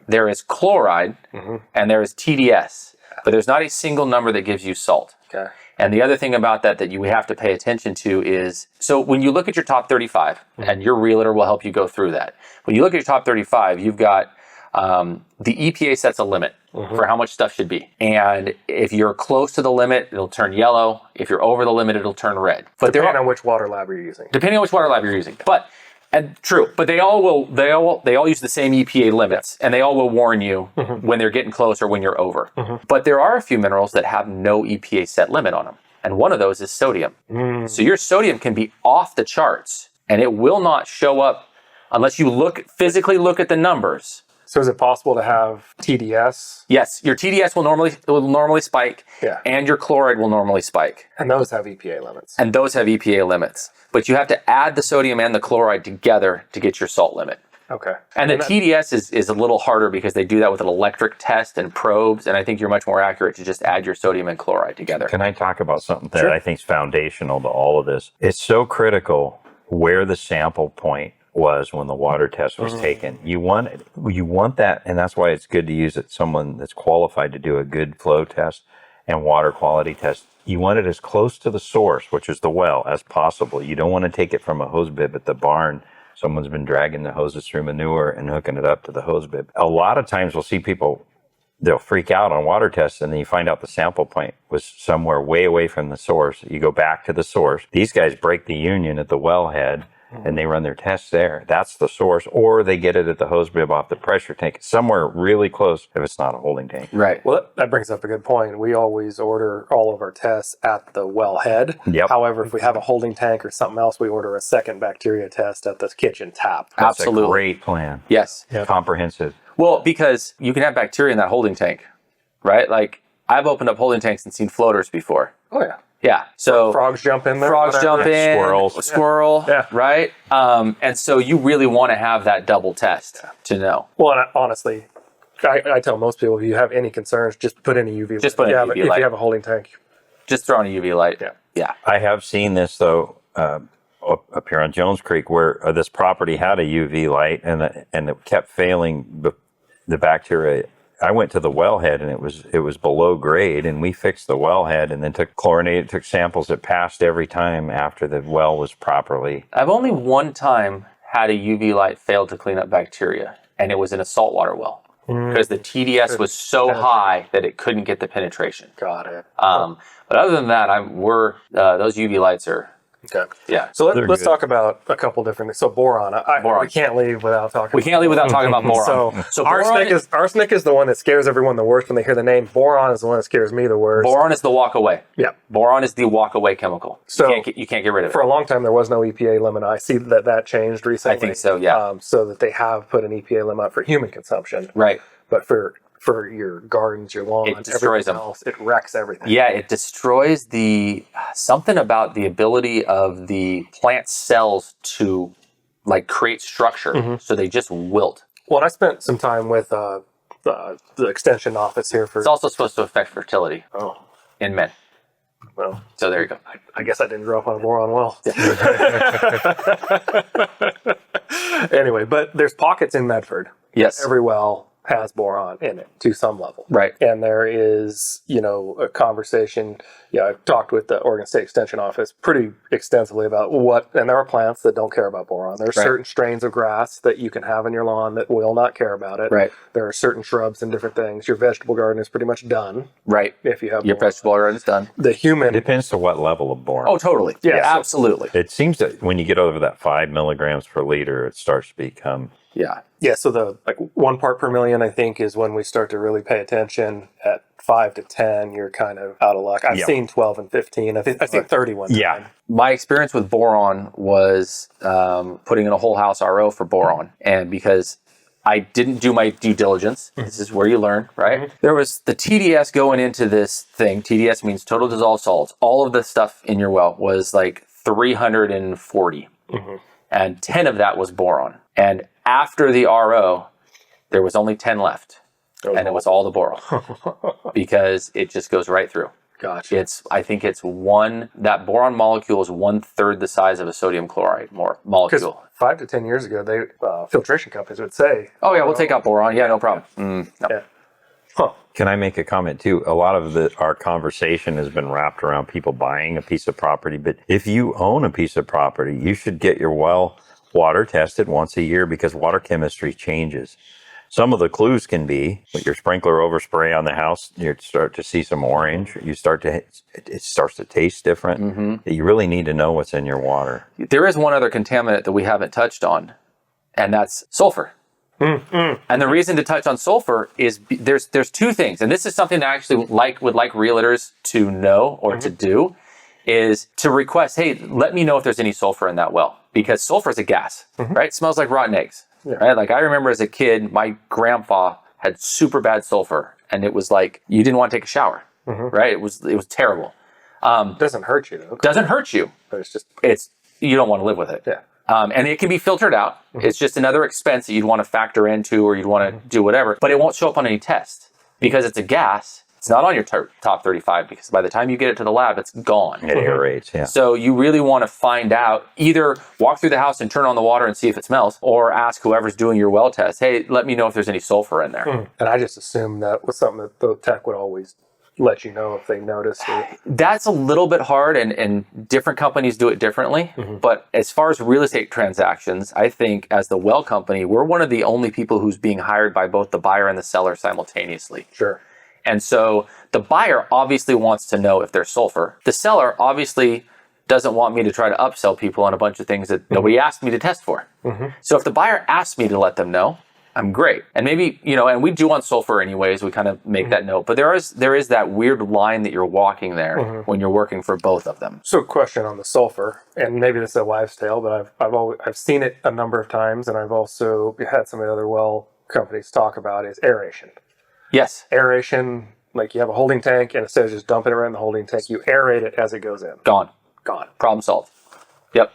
Speaker 3: there is chloride, and there is TDS. But there's not a single number that gives you salt.
Speaker 1: Okay.
Speaker 3: And the other thing about that you have to pay attention to is, so when you look at your top 35, and your realtor will help you go through that. When you look at your top 35, you've got the EPA sets a limit for how much stuff should be. And if you're close to the limit, it'll turn yellow. If you're over the limit, it'll turn red. But
Speaker 1: depending on which water lab you're using.
Speaker 3: Depending on which water lab you're using. But they all use the same EPA limits, and they all will warn you when they're getting close or when you're over. But there are a few minerals that have no EPA set limit on them. And one of those is sodium. So your sodium can be off the charts, and it will not show up unless you physically look at the numbers.
Speaker 1: So is it possible to have TDS?
Speaker 3: Yes, your TDS will normally spike, and your chloride will normally spike.
Speaker 1: And those have EPA limits.
Speaker 3: And those have EPA limits. But you have to add the sodium and the chloride together to get your salt limit.
Speaker 1: Okay.
Speaker 3: And the TDS is a little harder because they do that with an electric test and probes, and I think you're much more accurate to just add your sodium and chloride together.
Speaker 2: Can I talk about something that I think is foundational to all of this? It's so critical where the sample point was when the water test was taken. You want that, and that's why it's good to use someone that's qualified to do a good flow test and water quality test. You want it as close to the source, which is the well, as possible. You don't want to take it from a hose bib at the barn. Someone's been dragging the hoses through manure and hooking it up to the hose bib. A lot of times we'll see people, they'll freak out on water tests, and then you find out the sample point was somewhere way away from the source. You go back to the source. These guys break the union at the wellhead, and they run their tests there. That's the source, or they get it at the hose bib off the pressure tank, somewhere really close if it's not a holding tank.
Speaker 3: Right.
Speaker 1: Well, that brings up a good point. We always order all of our tests at the wellhead.
Speaker 2: Yep.
Speaker 1: However, if we have a holding tank or something else, we order a second bacteria test at the kitchen tap.
Speaker 2: That's
Speaker 3: Absolutely.
Speaker 2: a great plan.
Speaker 3: Yes.
Speaker 2: Comprehensive.
Speaker 3: Well, because you can have bacteria in that holding tank, right? Like I've opened up holding tanks and seen floaters before.
Speaker 1: Oh, yeah.
Speaker 3: Yeah. So
Speaker 1: Frogs jump in there.
Speaker 3: frogs
Speaker 1: whatever.
Speaker 3: jump in,
Speaker 2: Squirrels.
Speaker 3: squirrel,
Speaker 1: Yeah.
Speaker 3: right? And so you really want to have that double test to know.
Speaker 1: Well, and honestly, I tell most people, if you have any concerns, just put in a UV light.
Speaker 3: Just put in a UV
Speaker 1: If
Speaker 3: light.
Speaker 1: you have a holding tank.
Speaker 3: Just throw in a UV light.
Speaker 1: Yeah.
Speaker 3: Yeah.
Speaker 2: I have seen this though up here on Jones Creek, where this property had a UV light and it kept failing the bacteria. I went to the wellhead and it was below grade, and we fixed the wellhead and then took samples that passed every time after the well was properly.
Speaker 3: I've only one time had a UV light fail to clean up bacteria, and it was in a saltwater well because the TDS was so high that it couldn't get the penetration.
Speaker 1: Got it.
Speaker 3: But other than that, those UV lights are,
Speaker 1: Okay.
Speaker 3: yeah.
Speaker 1: So
Speaker 2: They're
Speaker 1: let's
Speaker 2: good.
Speaker 1: talk about a couple different things. So boron.
Speaker 3: Boron.
Speaker 1: We can't leave without talking.
Speaker 3: We can't leave without talking about boron.
Speaker 1: So,
Speaker 3: boron
Speaker 1: arsenic is the one that scares everyone the worst when they hear the name. Boron is the one that scares me the worst.
Speaker 3: Boron is the walk away.
Speaker 1: Yeah.
Speaker 3: Boron is the walk away chemical.
Speaker 1: So-
Speaker 3: you can't get rid of
Speaker 1: For
Speaker 3: it.
Speaker 1: a long time, there was no EPA limit. I see that changed recently.
Speaker 3: I think so, yeah.
Speaker 1: So that they have put an EPA limit for human consumption,
Speaker 3: Right.
Speaker 1: but for your gardens, your lawn,
Speaker 3: It destroys
Speaker 1: everything
Speaker 3: them.
Speaker 1: else, it wrecks everything.
Speaker 3: Yeah, it destroys something about the ability of the plant cells to like create structure. So they just wilt.
Speaker 1: Well, and I spent some time with the extension office here for.
Speaker 3: It's also supposed to affect fertility
Speaker 1: Oh,
Speaker 3: in men.
Speaker 1: well,
Speaker 3: So there you go.
Speaker 1: I guess I didn't grow up on a boron well. Anyway, but there's pockets in Medford.
Speaker 3: Yes.
Speaker 1: Every well has boron in it to some level.
Speaker 3: Right.
Speaker 1: And there is, a conversation. Yeah, I've talked with the Oregon State Extension Office pretty extensively about and there are plants that don't care about boron. There are
Speaker 3: Right.
Speaker 1: certain strains of grass that you can have in your lawn that will not care about it.
Speaker 3: Right.
Speaker 1: There are certain shrubs and different things. Your vegetable garden is pretty much done
Speaker 3: Right.
Speaker 1: if you have
Speaker 3: Your
Speaker 1: boron.
Speaker 3: vegetable garden's done.
Speaker 1: The human.
Speaker 2: Depends to what level of boron.
Speaker 3: Oh, totally.
Speaker 1: Yeah,
Speaker 3: Yeah,
Speaker 1: so-
Speaker 3: absolutely.
Speaker 2: It seems that when you get over that 5 milligrams per liter, it starts to become.
Speaker 3: Yeah.
Speaker 1: Yeah, so the 1 part per million, I think, is when we start to really pay attention. At 5 to 10, you're kind of out of luck. I've
Speaker 2: Yeah.
Speaker 1: seen 12 and 15. I think 31.
Speaker 2: Yeah.
Speaker 3: My experience with boron was putting in a whole house RO for boron. And because I didn't do my due diligence, this is where you learn, right? There was the TDS going into this thing. TDS means total dissolved salts. All of the stuff in your well was like 340. And 10 of that was boron. And after the RO, there was only 10 left. And it was all the boron because it just goes right through.
Speaker 1: Gotcha.
Speaker 3: I think that boron molecule is 1/3 the size of a sodium chloride
Speaker 1: Because
Speaker 3: molecule.
Speaker 1: 5 to 10 years ago, they filtration companies would say,
Speaker 3: Oh yeah, we'll take out boron. Yeah, no problem. No.
Speaker 1: yeah. Huh.
Speaker 2: Can I make a comment too? A lot of our conversation has been wrapped around people buying a piece of property, but if you own a piece of property, you should get your well water tested once a year because water chemistry changes. Some of the clues can be with your sprinkler overspray on the house, you start to see some orange. It starts to taste different. You really need to know what's in your water.
Speaker 3: There is one other contaminant that we haven't touched on, and that's sulfur. And the reason to touch on sulfur is there's two things, and this is something that I actually would like realtors to know or to do, is to request, hey, let me know if there's any sulfur in that well, because sulfur is a gas, right? It smells like rotten eggs, right? Like I remember as a kid, my grandpa had super bad sulfur, and it was like you didn't want to take a shower, right? It was terrible.
Speaker 1: Doesn't hurt you, though.
Speaker 3: Doesn't hurt you.
Speaker 1: But it's just,
Speaker 3: You don't want to live with it.
Speaker 1: yeah.
Speaker 3: And it can be filtered out. It's just another expense that you'd want to factor into or you'd want to do whatever. But it won't show up on any test because it's a gas. It's not on your top 35 because by the time you get it to the lab, it's gone.
Speaker 2: It aerates, yeah.
Speaker 3: So you really want to find out, either walk through the house and turn on the water and see if it smells, or ask whoever's doing your well test, hey, let me know if there's any sulfur in there.
Speaker 1: And I just assumed that was something that the tech would always let you know if they noticed it.
Speaker 3: That's a little bit hard, and different companies do it differently. But as far as real estate transactions, I think as the well company, we're one of the only people who's being hired by both the buyer and the seller simultaneously.
Speaker 1: Sure.
Speaker 3: And so the buyer obviously wants to know if there's sulfur. The seller obviously doesn't want me to try to upsell people on a bunch of things that nobody asked me to test for. So if the buyer asks me to let them know, I'm great. And maybe, and we do want sulfur anyways, we kind of make that note. But there is that weird line that you're walking there when you're working for both of them.
Speaker 1: So, question on the sulfur, and maybe this is a wives' tale, but I've seen it a number of times, and I've also had some of the other well companies talk about is aeration.
Speaker 3: Yes.
Speaker 1: Aeration, like you have a holding tank, and instead of just dumping it right in the holding tank, you aerate it as it goes in.
Speaker 3: Gone.
Speaker 1: Problem
Speaker 3: solved. Yep.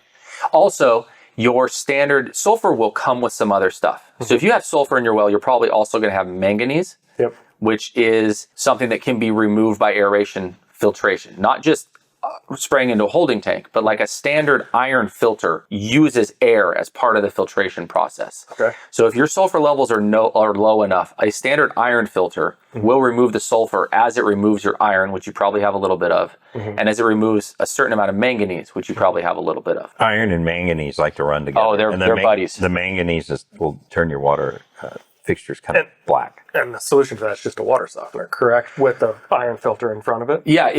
Speaker 3: Also, your standard sulfur will come with some other stuff. So if you have sulfur in your well, you're probably also going to have manganese, which is something that can be removed by aeration filtration. Not just spraying into a holding tank, but like a standard iron filter uses air as part of the filtration process.
Speaker 1: Okay.
Speaker 3: So if your sulfur levels are low enough, a standard iron filter will remove the sulfur as it removes your iron, which you probably have a little bit of, and as it removes a certain amount of manganese, which you probably have a little bit of.
Speaker 2: Iron and manganese like to run together.
Speaker 3: Oh, they're buddies.
Speaker 2: The manganese will turn your water fixtures kind of black.
Speaker 1: And the solution to that is just a water softener, correct? With the iron filter in front of it?
Speaker 3: Yeah,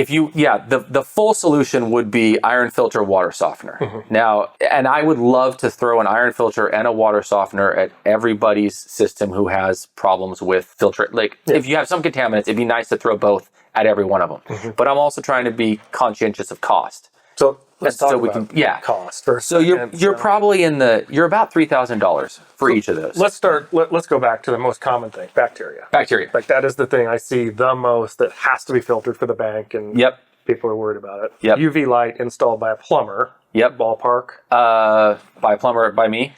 Speaker 3: the full solution would be iron filter water softener. Now, and I would love to throw an iron filter and a water softener at everybody's system who has problems with filter. Like, if you have some contaminants, it'd be nice to throw both at every one of them. But I'm also trying to be conscientious of cost.
Speaker 1: So let's talk
Speaker 3: we
Speaker 1: about
Speaker 3: can,
Speaker 1: cost first.
Speaker 3: So you're probably you're about $3,000 for each of those.
Speaker 1: Let's go back to the most common thing, bacteria. Like that is the thing I see the most that has to be filtered for the bank, and people are worried about it. UV light installed by a plumber. Ballpark.
Speaker 3: By a plumber, by me.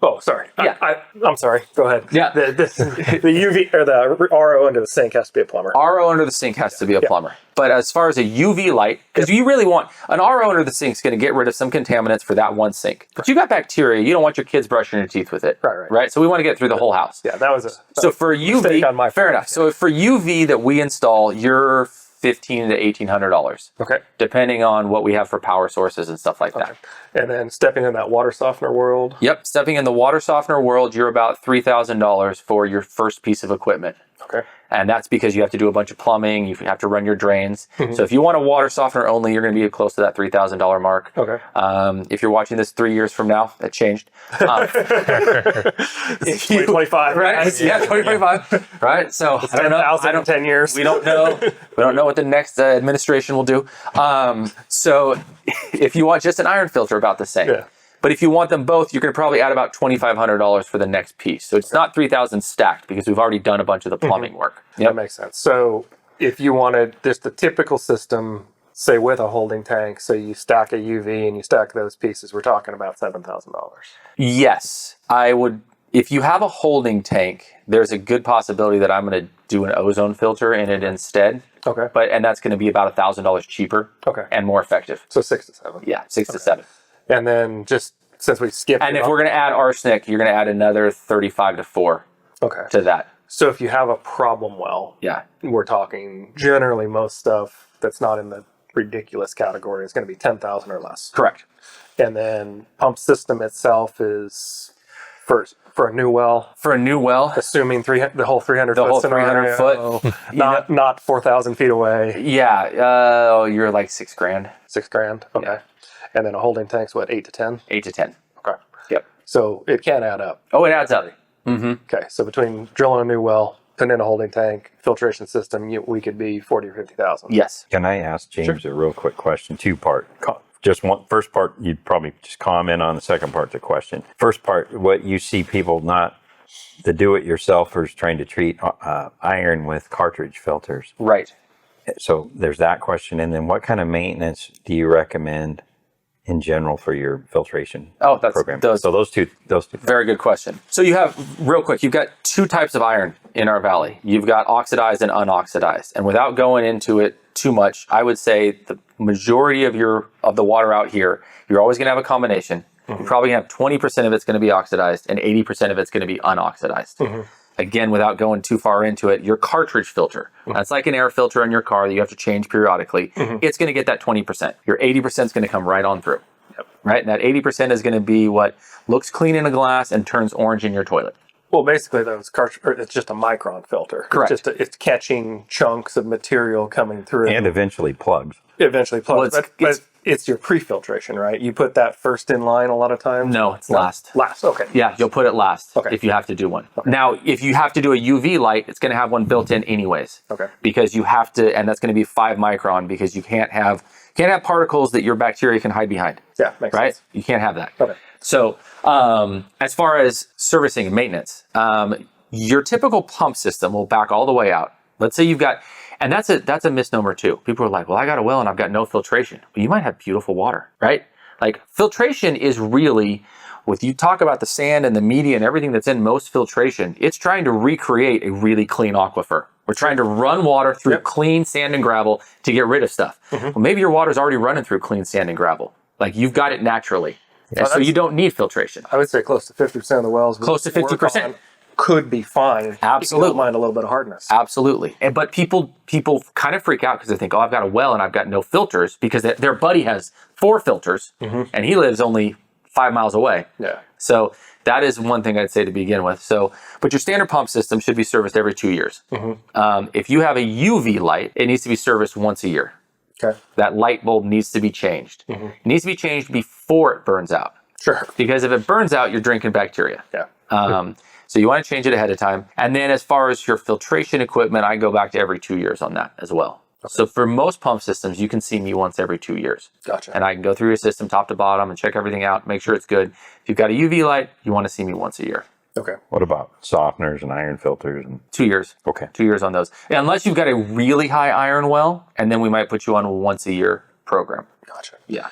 Speaker 1: Oh, sorry. I'm sorry. Go ahead.
Speaker 3: Yeah.
Speaker 1: The UV or the RO under the sink has to be a plumber.
Speaker 3: RO under the sink has to be a plumber. But as far as a UV light, because you really want an RO under the sink is going to get rid of some contaminants for that one sink. But you got bacteria. You don't want your kids brushing their teeth with it. Right. So we want to get through the whole house.
Speaker 1: Yeah, that was
Speaker 3: so for UV.
Speaker 1: On my
Speaker 3: fair enough. So for UV that we install, you're $1,500 to $1,800.
Speaker 1: Okay.
Speaker 3: Depending on what we have for power sources and stuff like that.
Speaker 1: And then stepping in that water softener world.
Speaker 3: Yep. Stepping in the water softener world, you're about $3,000 for your first piece of equipment.
Speaker 1: Okay.
Speaker 3: And that's because you have to do a bunch of plumbing. You have to run your drains. So if you want a water softener only, you're going to be close to that $3,000 mark.
Speaker 1: Okay.
Speaker 3: If you're watching this 3 years from now, that changed.
Speaker 1: 2025.
Speaker 3: Right? Yeah, 2025. Right? So I don't know.
Speaker 1: 10 years.
Speaker 3: We don't know. We don't know what the next administration will do. So if you want just an iron filter, about the same.
Speaker 1: Yeah.
Speaker 3: But if you want them both, you're going to probably add about $2,500 for the next piece. So it's not $3,000 stacked because we've already done a bunch of the plumbing work.
Speaker 1: That makes sense. So if you wanted just the typical system, say with a holding tank, so you stack a UV and you stack those pieces, we're talking about $7,000.
Speaker 3: Yes, I would. If you have a holding tank, there's a good possibility that I'm going to do an ozone filter in it instead.
Speaker 1: Okay.
Speaker 3: And that's going to be about $1,000 cheaper.
Speaker 1: Okay.
Speaker 3: And more effective.
Speaker 1: So 6 to 7.
Speaker 3: Yeah, 6 to 7.
Speaker 1: And then just since we skipped,
Speaker 3: and if we're going to add arsenic, you're going to add another 35 to 4.
Speaker 1: Okay.
Speaker 3: To that.
Speaker 1: So if you have a problem well, we're talking generally most stuff that's not in the ridiculous category is going to be 10,000 or less.
Speaker 3: Correct.
Speaker 1: And then pump system itself is for a new well.
Speaker 3: For a new well,
Speaker 1: assuming the whole 300
Speaker 3: the
Speaker 1: foot
Speaker 3: whole
Speaker 1: scenario,
Speaker 3: 300 foot,
Speaker 1: not 4,000 feet away.
Speaker 3: Yeah, you're like $6,000.
Speaker 1: $6,000. Okay. Yeah. And then a holding tank's what, 8 to 10?
Speaker 3: 8 to 10.
Speaker 1: Okay.
Speaker 3: Yep.
Speaker 1: So it can add up.
Speaker 3: Oh, it adds up.
Speaker 1: Okay. So between drilling a new well, putting in a holding tank, filtration system, we could be 40 or 50,000.
Speaker 3: Yes.
Speaker 2: Can I ask James a real quick question? Two-part. Just one. First part, you'd probably just comment on. The second part's a question. First part, what you see people not, the do-it-yourselfers trying to treat iron with cartridge filters.
Speaker 3: Right.
Speaker 2: So there's that question. And then what kind of maintenance do you recommend in general for your filtration program? So those two.
Speaker 3: Very good question. So you have, real quick, you've got two types of iron in our valley. You've got oxidized and unoxidized. And without going into it too much, I would say the majority of the water out here, you're always going to have a combination. You're probably going to have 20% of it's going to be oxidized and 80% of it's going to be unoxidized. Again, without going too far into it, your cartridge filter, that's like an air filter in your car that you have to change periodically. It's going to get that 20%. Your 80% is going to come right on through. Right? And that 80% is going to be what looks clean in a glass and turns orange in your toilet.
Speaker 1: Well, basically, those it's just a micron filter.
Speaker 3: Correct.
Speaker 1: It's catching chunks of material coming through.
Speaker 2: And eventually plugs.
Speaker 1: Well, it's your pre-filtration, right? You put that first in line a lot of times.
Speaker 3: No, it's last.
Speaker 1: Last, okay.
Speaker 3: Yeah, you'll put it last
Speaker 1: Okay.
Speaker 3: if you have to do one. Now, if you have to do a UV light, it's going to have one built in anyways.
Speaker 1: Okay.
Speaker 3: Because you have to, and that's going to be 5 micron because you can't have particles that your bacteria can hide behind.
Speaker 1: Yeah, makes
Speaker 3: Right?
Speaker 1: sense.
Speaker 3: You can't have that.
Speaker 1: Okay.
Speaker 3: So, as far as servicing and maintenance, your typical pump system will back all the way out. Let's say you've got, and that's a misnomer too. People are like, well, I got a well and I've got no filtration. Well, you might have beautiful water, right? Like filtration is really, with you talk about the sand and the media and everything that's in most filtration, it's trying to recreate a really clean aquifer. We're trying to run water through clean sand and gravel to get rid of stuff. Well, maybe your water's already running through clean sand and gravel. Like you've got it naturally. And so you don't need filtration.
Speaker 1: I would say close to 50% of the wells.
Speaker 3: Close to 50%.
Speaker 1: Could be fine.
Speaker 3: Absolutely.
Speaker 1: You don't mind a little bit of hardness.
Speaker 3: Absolutely. But people kind of freak out because they think, oh, I've got a well and I've got no filters because their buddy has 4 filters and he lives only 5 miles away.
Speaker 1: Yeah.
Speaker 3: So that is one thing I'd say to begin with. So, but your standard pump system should be serviced every 2 years. If you have a UV light, it needs to be serviced once a year.
Speaker 1: Okay.
Speaker 3: That light bulb needs to be changed. It needs to be changed before it burns out.
Speaker 1: Sure.
Speaker 3: Because if it burns out, you're drinking bacteria.
Speaker 1: Yeah.
Speaker 3: So you want to change it ahead of time. And then as far as your filtration equipment, I go back to every 2 years on that as well. Okay. So for most pump systems, you can see me once every 2 years.
Speaker 1: Gotcha.
Speaker 3: And I can go through your system top to bottom and check everything out, make sure it's good. If you've got a UV light, you want to see me once a year.
Speaker 1: Okay.
Speaker 2: What about softeners and iron filters? And
Speaker 3: 2 years.
Speaker 2: Okay.
Speaker 3: 2 years on those. Unless you've got a really high iron well, and then we might put you on a once a year program.
Speaker 1: Gotcha.
Speaker 3: Yeah.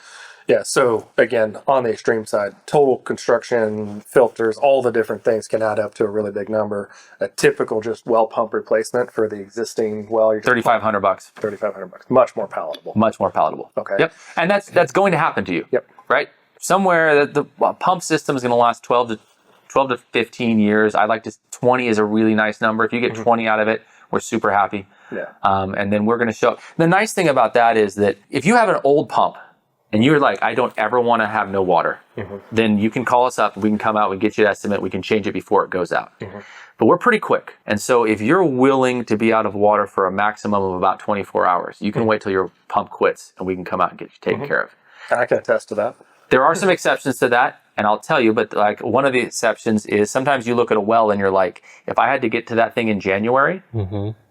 Speaker 1: Yeah, so again, on the extreme side, total construction, filters, all the different things can add up to a really big number. A typical just well pump replacement for the existing well, you're
Speaker 3: $3,500.
Speaker 1: $3,500, much more palatable.
Speaker 3: Much more palatable.
Speaker 1: Okay.
Speaker 3: Yep. And that's going to happen to you.
Speaker 1: Yep.
Speaker 3: Right? Somewhere that the pump system is going to last 12 to 15 years. I like to 20 is a really nice number. If you get 20 out of it, we're super happy.
Speaker 1: Yeah.
Speaker 3: And then we're going to show. The nice thing about that is that if you have an old pump and you're like, I don't ever want to have no water, then you can call us up. We can come out. We can get you an estimate. We can change it before it goes out. But we're pretty quick. And so if you're willing to be out of water for a maximum of about 24 hours, you can wait till your pump quits and we can come out and get you taken care of.
Speaker 1: I can attest to that.
Speaker 3: There are some exceptions to that, and I'll tell you, but like one of the exceptions is sometimes you look at a well and you're like, if I had to get to that thing in January,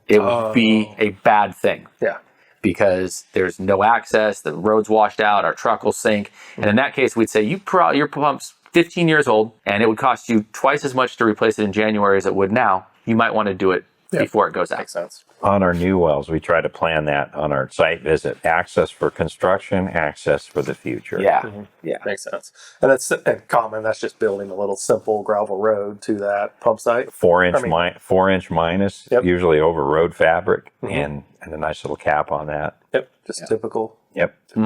Speaker 3: it would be a bad thing.
Speaker 1: Yeah.
Speaker 3: Because there's no access, the road's washed out, our truck will sink. And in that case, we'd say your pump's 15 years old and it would cost you twice as much to replace it in January as it would now. You might want to do it before it goes out.
Speaker 1: Makes sense.
Speaker 2: on our new wells, we try to plan that on our site visit. Access for construction, access for the future.
Speaker 3: Yeah. Yeah.
Speaker 1: Makes sense. And that's common. That's just building a little simple gravel road to that pump site.
Speaker 2: 4-inch minus,
Speaker 1: Yep.
Speaker 2: usually over road fabric, and a nice little cap on that.
Speaker 1: Yep. Just typical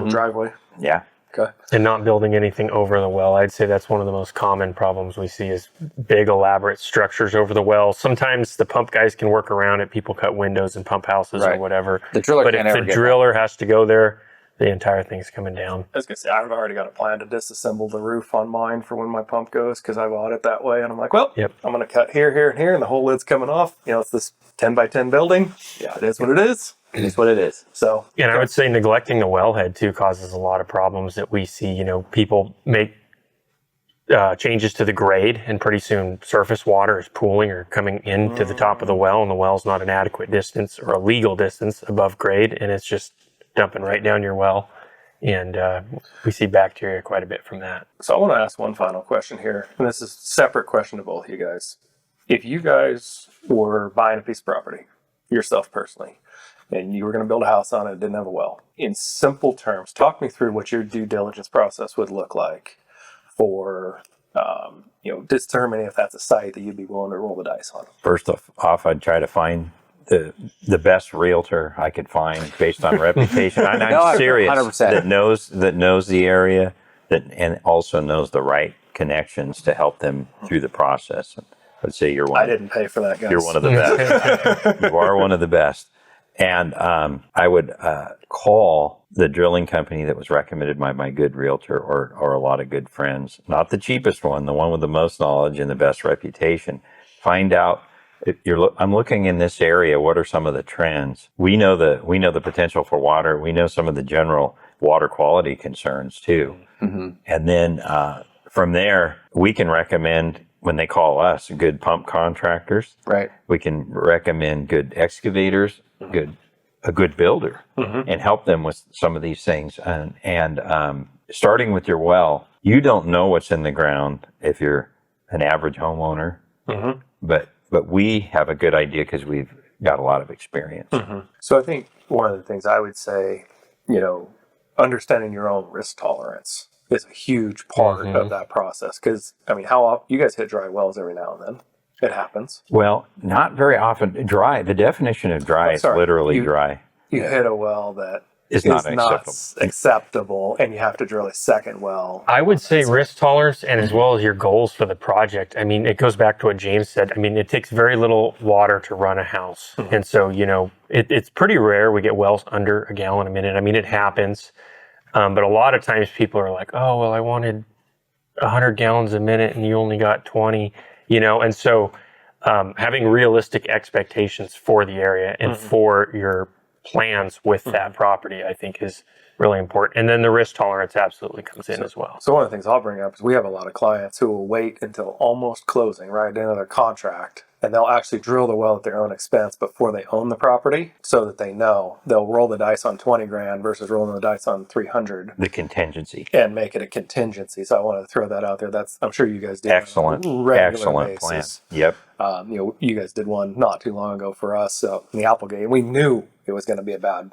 Speaker 1: driveway.
Speaker 2: Yeah.
Speaker 1: Okay.
Speaker 4: And not building anything over the well. I'd say that's one of the most common problems we see is big elaborate structures over the well. Sometimes the pump guys can work around it. People cut windows in pump houses or
Speaker 3: Right.
Speaker 4: whatever.
Speaker 3: The driller
Speaker 4: But
Speaker 3: can't
Speaker 4: if
Speaker 3: ever
Speaker 4: the
Speaker 3: get
Speaker 4: driller has to go there, the entire thing's coming down.
Speaker 1: I was gonna say I've already got a plan to disassemble the roof on mine for when my pump goes because I bought it that way, and I'm like, well,
Speaker 4: Yep.
Speaker 1: I'm gonna cut here, here, and here, and the whole lid's coming off. You know, it's this 10 by 10 building. Yeah, it is what it is.
Speaker 3: It is what it is.
Speaker 1: So,
Speaker 4: And I would say neglecting the wellhead too causes a lot of problems that we see. You know, people make changes to the grade, and pretty soon surface water is pooling or coming into the top of the well, and the well's not an adequate distance or a legal distance above grade, and it's just dumping right down your well. And we see bacteria quite a bit from that.
Speaker 1: So I want to ask one final question here, and this is a separate question to both of you guys. If you guys were buying a piece of property, yourself personally, and you were going to build a house on it, didn't have a well, in simple terms, talk me through what your due diligence process would look like for, determining if that's a site that you'd be willing to roll the dice on.
Speaker 2: First off, I'd try to find the best realtor I could find based on reputation. And I'm
Speaker 3: No,
Speaker 2: serious.
Speaker 3: 100%.
Speaker 2: That knows the area and also knows the right connections to help them through the process. I'd say you're one.
Speaker 1: I didn't pay for that, guys.
Speaker 2: You're one of the best. You are one of the best. And I would call the drilling company that was recommended by my good realtor or a lot of good friends. Not the cheapest one, the one with the most knowledge and the best reputation. Find out if I'm looking in this area. What are some of the trends? We know the potential for water. We know some of the general water quality concerns too. And then from there, we can recommend, when they call us, good pump contractors.
Speaker 3: Right.
Speaker 2: We can recommend good excavators, a good builder, and help them with some of these things. And starting with your well, you don't know what's in the ground if you're an average homeowner, but we have a good idea because we've got a lot of experience.
Speaker 1: So I think one of the things I would say, understanding your own risk tolerance is a huge part of that process. Because, I mean, how often you guys hit dry wells every now and then? It happens.
Speaker 2: Well, not very often. Dry. The definition of dry is literally dry.
Speaker 1: You hit a well that
Speaker 2: Is not
Speaker 1: acceptable, and you have to drill a second well.
Speaker 4: I would say risk tolerance, and as well as your goals for the project. I mean, it goes back to what James said. I mean, it takes very little water to run a house. And so, it's pretty rare we get wells under a gallon a minute. I mean, it happens. But a lot of times people are like, oh, well, I wanted 100 gallons a minute and you only got 20, And so having realistic expectations for the area and for your plans with that property, I think is really important. And then the risk tolerance absolutely comes in as well.
Speaker 1: So one of the things I'll bring up is we have a lot of clients who will wait until almost closing, right, into their contract, and they'll actually drill the well at their own expense before they own the property, so that they know they'll roll the dice on 20 grand versus rolling the dice on 300.
Speaker 2: The contingency.
Speaker 1: And make it a contingency. So I wanted to throw that out there. I'm sure you guys do.
Speaker 2: Excellent plan. Yep.
Speaker 1: You guys did one not too long ago for us in the Applegate. We knew it was going to be a bad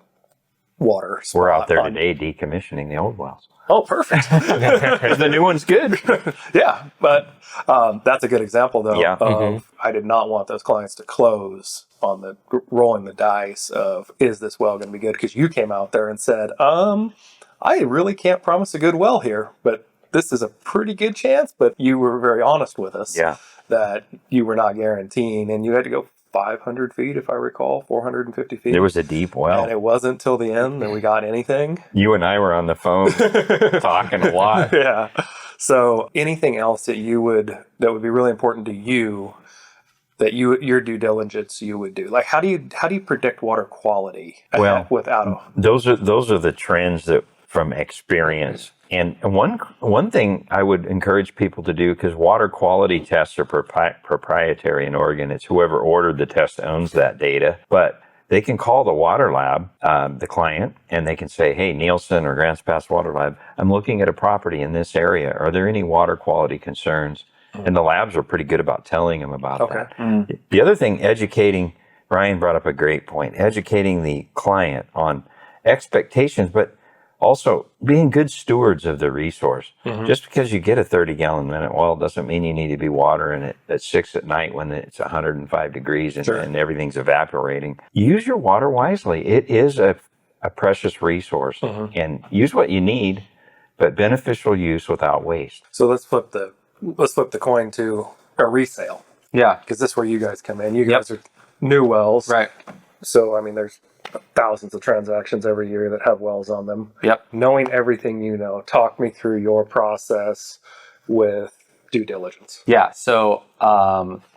Speaker 1: water spot.
Speaker 2: We're out there today decommissioning the old wells.
Speaker 1: Oh, perfect.
Speaker 2: The new one's good.
Speaker 1: Yeah, but that's a good example, though,
Speaker 2: Yeah.
Speaker 1: of I did not want those clients to close on the rolling the dice of, is this well going to be good? Because you came out there and said, I really can't promise a good well here, but this is a pretty good chance. But you were very honest with us that you were not guaranteeing, and you had to go 500 feet, if I recall, 450 feet.
Speaker 2: It was a deep well.
Speaker 1: And it wasn't till the end that we got anything.
Speaker 2: You and I were on the phone talking a lot.
Speaker 1: Yeah. So anything else that would be really important to you, that your due diligence you would do? Like, how do you predict water quality without
Speaker 2: those are the trends that from experience. And one thing I would encourage people to do, because water quality tests are proprietary in Oregon, it's whoever ordered the test owns that data, but they can call the water lab, the client, and they can say, hey, Nielsen or Grants Pass Water Lab, I'm looking at a property in this area. Are there any water quality concerns? And the labs are pretty good about telling them about that. The other thing, Ryan brought up a great point, educating the client on expectations, but also being good stewards of the resource. Just because you get a 30-gallon minute well doesn't mean you need to be watering it at 6 at night when it's 105 degrees and everything's evaporating. Use your water wisely. It is a precious resource, and use what you need, but beneficial use without waste.
Speaker 1: So let's flip the coin to a resale.
Speaker 3: Yeah.
Speaker 1: Because this is where you guys come in. You guys are new wells.
Speaker 3: Right.
Speaker 1: So, I mean, there's thousands of transactions every year that have wells on them.
Speaker 3: Yep.
Speaker 1: Knowing everything talk me through your process with due diligence.
Speaker 3: Yeah. So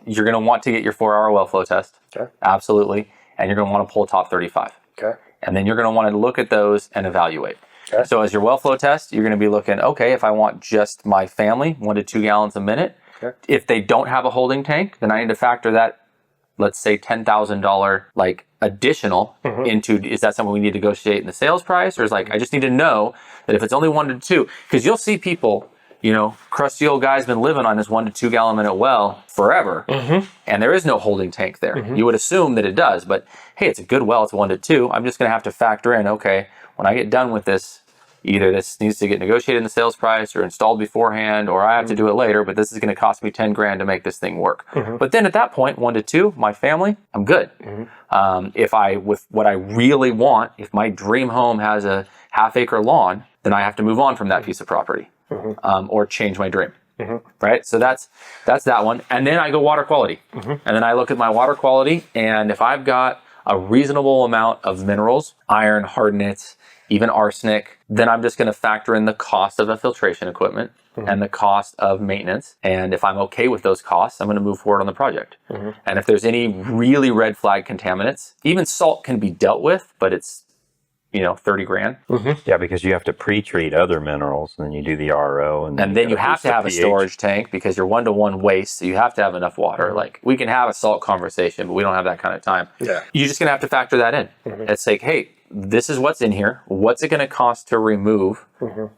Speaker 3: you're going to want to get your 4-hour well flow test.
Speaker 1: Okay.
Speaker 3: Absolutely. And you're going to want to pull top 35.
Speaker 1: Okay.
Speaker 3: And then you're going to want to look at those and evaluate.
Speaker 1: Okay.
Speaker 3: So as your well flow test, you're going to be looking, okay, if I want just my family, 1 to 2 gallons a minute, if they don't have a holding tank, then I need to factor that, let's say $10,000 like additional into, is that something we need to negotiate in the sales price? Or is like, I just need to know that if it's only 1 to 2, because you'll see people, crusty old guy's been living on this 1 to 2 gallon minute well forever. And there is no holding tank there. You would assume that it does, but hey, it's a good well. It's 1 to 2. I'm just going to have to factor in, okay, when I get done with this, either this needs to get negotiated in the sales price or installed beforehand, or I have to do it later, but this is going to cost me 10 grand to make this thing work. But then at that point, 1 to 2, my family, I'm good. With what I really want, if my dream home has a half-acre lawn, then I have to move on from that piece of property or change my dream. Right? So that's that one. And then I go water quality. And then I look at my water quality, and if I've got a reasonable amount of minerals, iron, hardness, even arsenic, then I'm just going to factor in the cost of the filtration equipment and the cost of maintenance. And if I'm okay with those costs, I'm going to move forward on the project. And if there's any really red flag contaminants, even salt can be dealt with, but it's $30 grand.
Speaker 2: Yeah, because you have to pre-treat other minerals, and then you do the RO, and
Speaker 3: And then you have to have a
Speaker 2: pH.
Speaker 3: storage tank because you're 1-to-1 waste. So you have to have enough water. Like we can have a salt conversation, but we don't have that kind of time.
Speaker 1: Yeah.
Speaker 3: You're just going to have to factor that in. It's like, hey, this is what's in here. What's it going to cost to remove?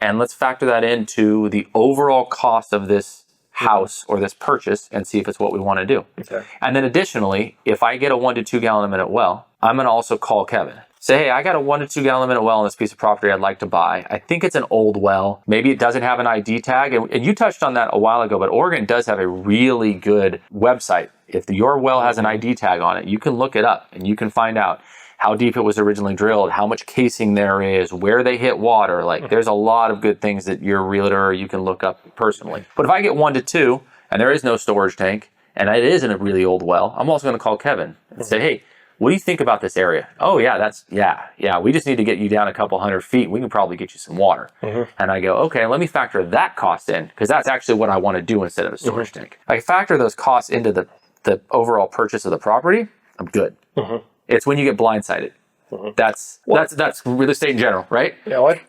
Speaker 3: And let's factor that into the overall cost of this house or this purchase and see if it's what we want to do.
Speaker 1: Okay.
Speaker 3: And then additionally, if I get a 1 to 2 gallon a minute well, I'm going to also call Kevin. Say, hey, I got a 1 to 2 gallon a minute well on this piece of property I'd like to buy. I think it's an old well. Maybe it doesn't have an ID tag. And you touched on that a while ago, but Oregon does have a really good website. If your well has an ID tag on it, you can look it up and you can find out how deep it was originally drilled, how much casing there is, where they hit water. Like there's a lot of good things that your realtor or you can look up personally. But if I get 1 to 2 and there is no storage tank and it is in a really old well, I'm also going to call Kevin and say, hey, what do you think about this area? Oh yeah, yeah. We just need to get you down a couple 100 feet. We can probably get you some water. And I go, okay, let me factor that cost in because that's actually what I want to do instead of a storage tank. I factor those costs into the overall purchase of the property. I'm good. It's when you get blindsided. That's real estate in general, right?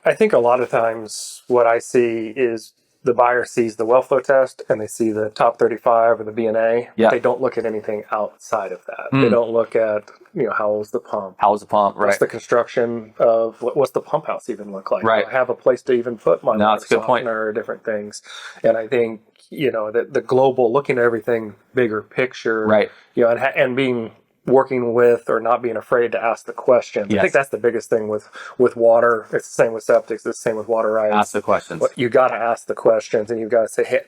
Speaker 1: I think a lot of times what I see is the buyer sees the well flow test and they see the top 35 or the BNA.
Speaker 3: Yeah.
Speaker 1: They don't look at anything outside of that. They don't look at, how old's the pump?
Speaker 3: How's the pump, right?
Speaker 1: What's the construction of, what's the pump house even look like?
Speaker 3: Right.
Speaker 1: Do I have a place to even put my
Speaker 3: No, that's a good point.
Speaker 1: softener or different things. And I think, the global, looking at everything bigger picture.
Speaker 3: Right.
Speaker 1: And working with or not being afraid to ask the questions.
Speaker 3: Yes.
Speaker 1: I think that's the biggest thing with water. It's the same with septics. It's the same with water rights.
Speaker 3: Ask the questions.
Speaker 1: You got to ask the questions, and you got to say, "Hey,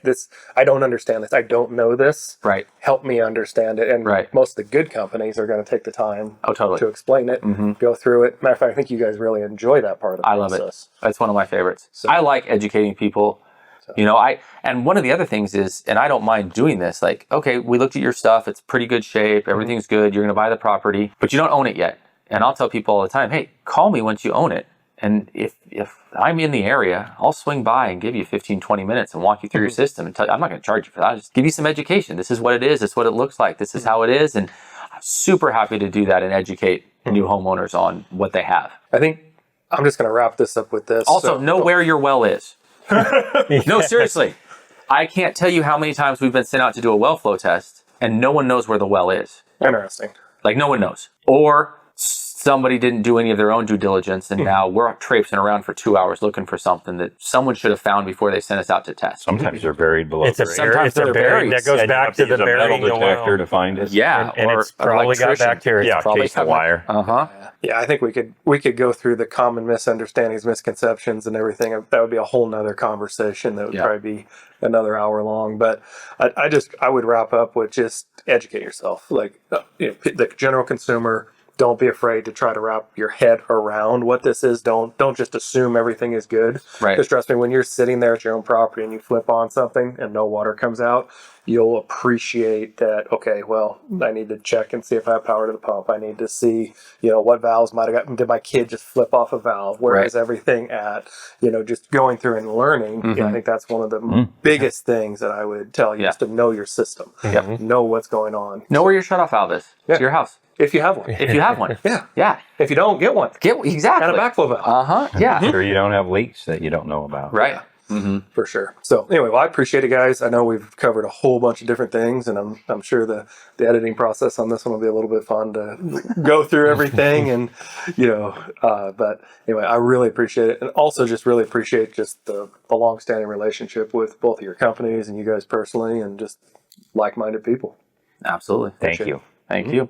Speaker 1: I don't understand this. I don't know this.
Speaker 3: Right.
Speaker 1: Help me understand it." And
Speaker 3: Right.
Speaker 1: most of the good companies are going to take the time
Speaker 3: Totally.
Speaker 1: to explain it, go through it. Matter of fact, I think you guys really enjoy that part of the
Speaker 3: I love
Speaker 1: process.
Speaker 3: it. It's one of my favorites. I like educating people. And one of the other things is, and I don't mind doing this, like, okay, we looked at your stuff. It's pretty good shape. Everything's good. You're going to buy the property, but you don't own it yet. And I'll tell people all the time, hey, call me once you own it. And if I'm in the area, I'll swing by and give you 15, 20 minutes and walk you through your system and tell you, I'm not going to charge you for that. I'll just give you some education. This is what it is. This is what it looks like. This is how it is. And I'm super happy to do that and educate new homeowners on what they have.
Speaker 1: I think I'm just going to wrap this up with this.
Speaker 3: Also, know where your well is. No, seriously. I can't tell you how many times we've been sent out to do a well flow test and no one knows where the well is.
Speaker 1: Interesting.
Speaker 3: Like no one knows. Or somebody didn't do any of their own due diligence and now we're traipsing around for 2 hours looking for something that someone should have found before they sent us out to test.
Speaker 2: Sometimes they're buried below
Speaker 4: It's a
Speaker 2: grade.
Speaker 3: Sometimes
Speaker 4: it's a
Speaker 3: they're
Speaker 4: buried
Speaker 3: buried.
Speaker 4: that goes
Speaker 2: And you
Speaker 4: back
Speaker 2: have
Speaker 4: to
Speaker 2: use
Speaker 4: the
Speaker 2: a metal
Speaker 4: burying the
Speaker 2: detector
Speaker 4: well.
Speaker 2: to find it.
Speaker 3: Yeah.
Speaker 4: And
Speaker 3: or
Speaker 4: it's probably got
Speaker 3: electrician.
Speaker 4: bacteria.
Speaker 2: Yeah,
Speaker 4: probably
Speaker 2: case the wire.
Speaker 1: Yeah, I think we could go through the common misunderstandings, misconceptions, and everything. That would be a whole nother conversation. That would probably be another hour long. But I would wrap up with just educate yourself. Like the general consumer, don't be afraid to try to wrap your head around what this is. Don't just assume everything is good.
Speaker 3: Right.
Speaker 1: Because trust me, when you're sitting there at your own property and you flip on something and no water comes out, you'll appreciate that, okay, well, I need to check and see if I have power to the pump. I need to see, what valves might have gotten. Did my kid just flip off a valve? Where is everything at? Just going through and learning. I think that's one of the biggest things that I would tell you is to know your system. Know what's going on.
Speaker 3: Know where your shutoff valve is to your house.
Speaker 1: If you have one.
Speaker 3: If you have one.
Speaker 1: Yeah. If you don't, get one.
Speaker 3: Exactly.
Speaker 1: And a backflow valve.
Speaker 3: Yeah.
Speaker 2: Sure you don't have leaks that you don't know about.
Speaker 3: Right.
Speaker 1: For sure. So anyway, I appreciate it, guys. I know we've covered a whole bunch of different things, and I'm sure the editing process on this one will be a little bit fun to go through everything, and but anyway, I really appreciate it, and also just really appreciate just the long-standing relationship with both of your companies and you guys personally, and just like-minded people.
Speaker 3: Absolutely.
Speaker 2: Thank you.
Speaker 3: Thank you.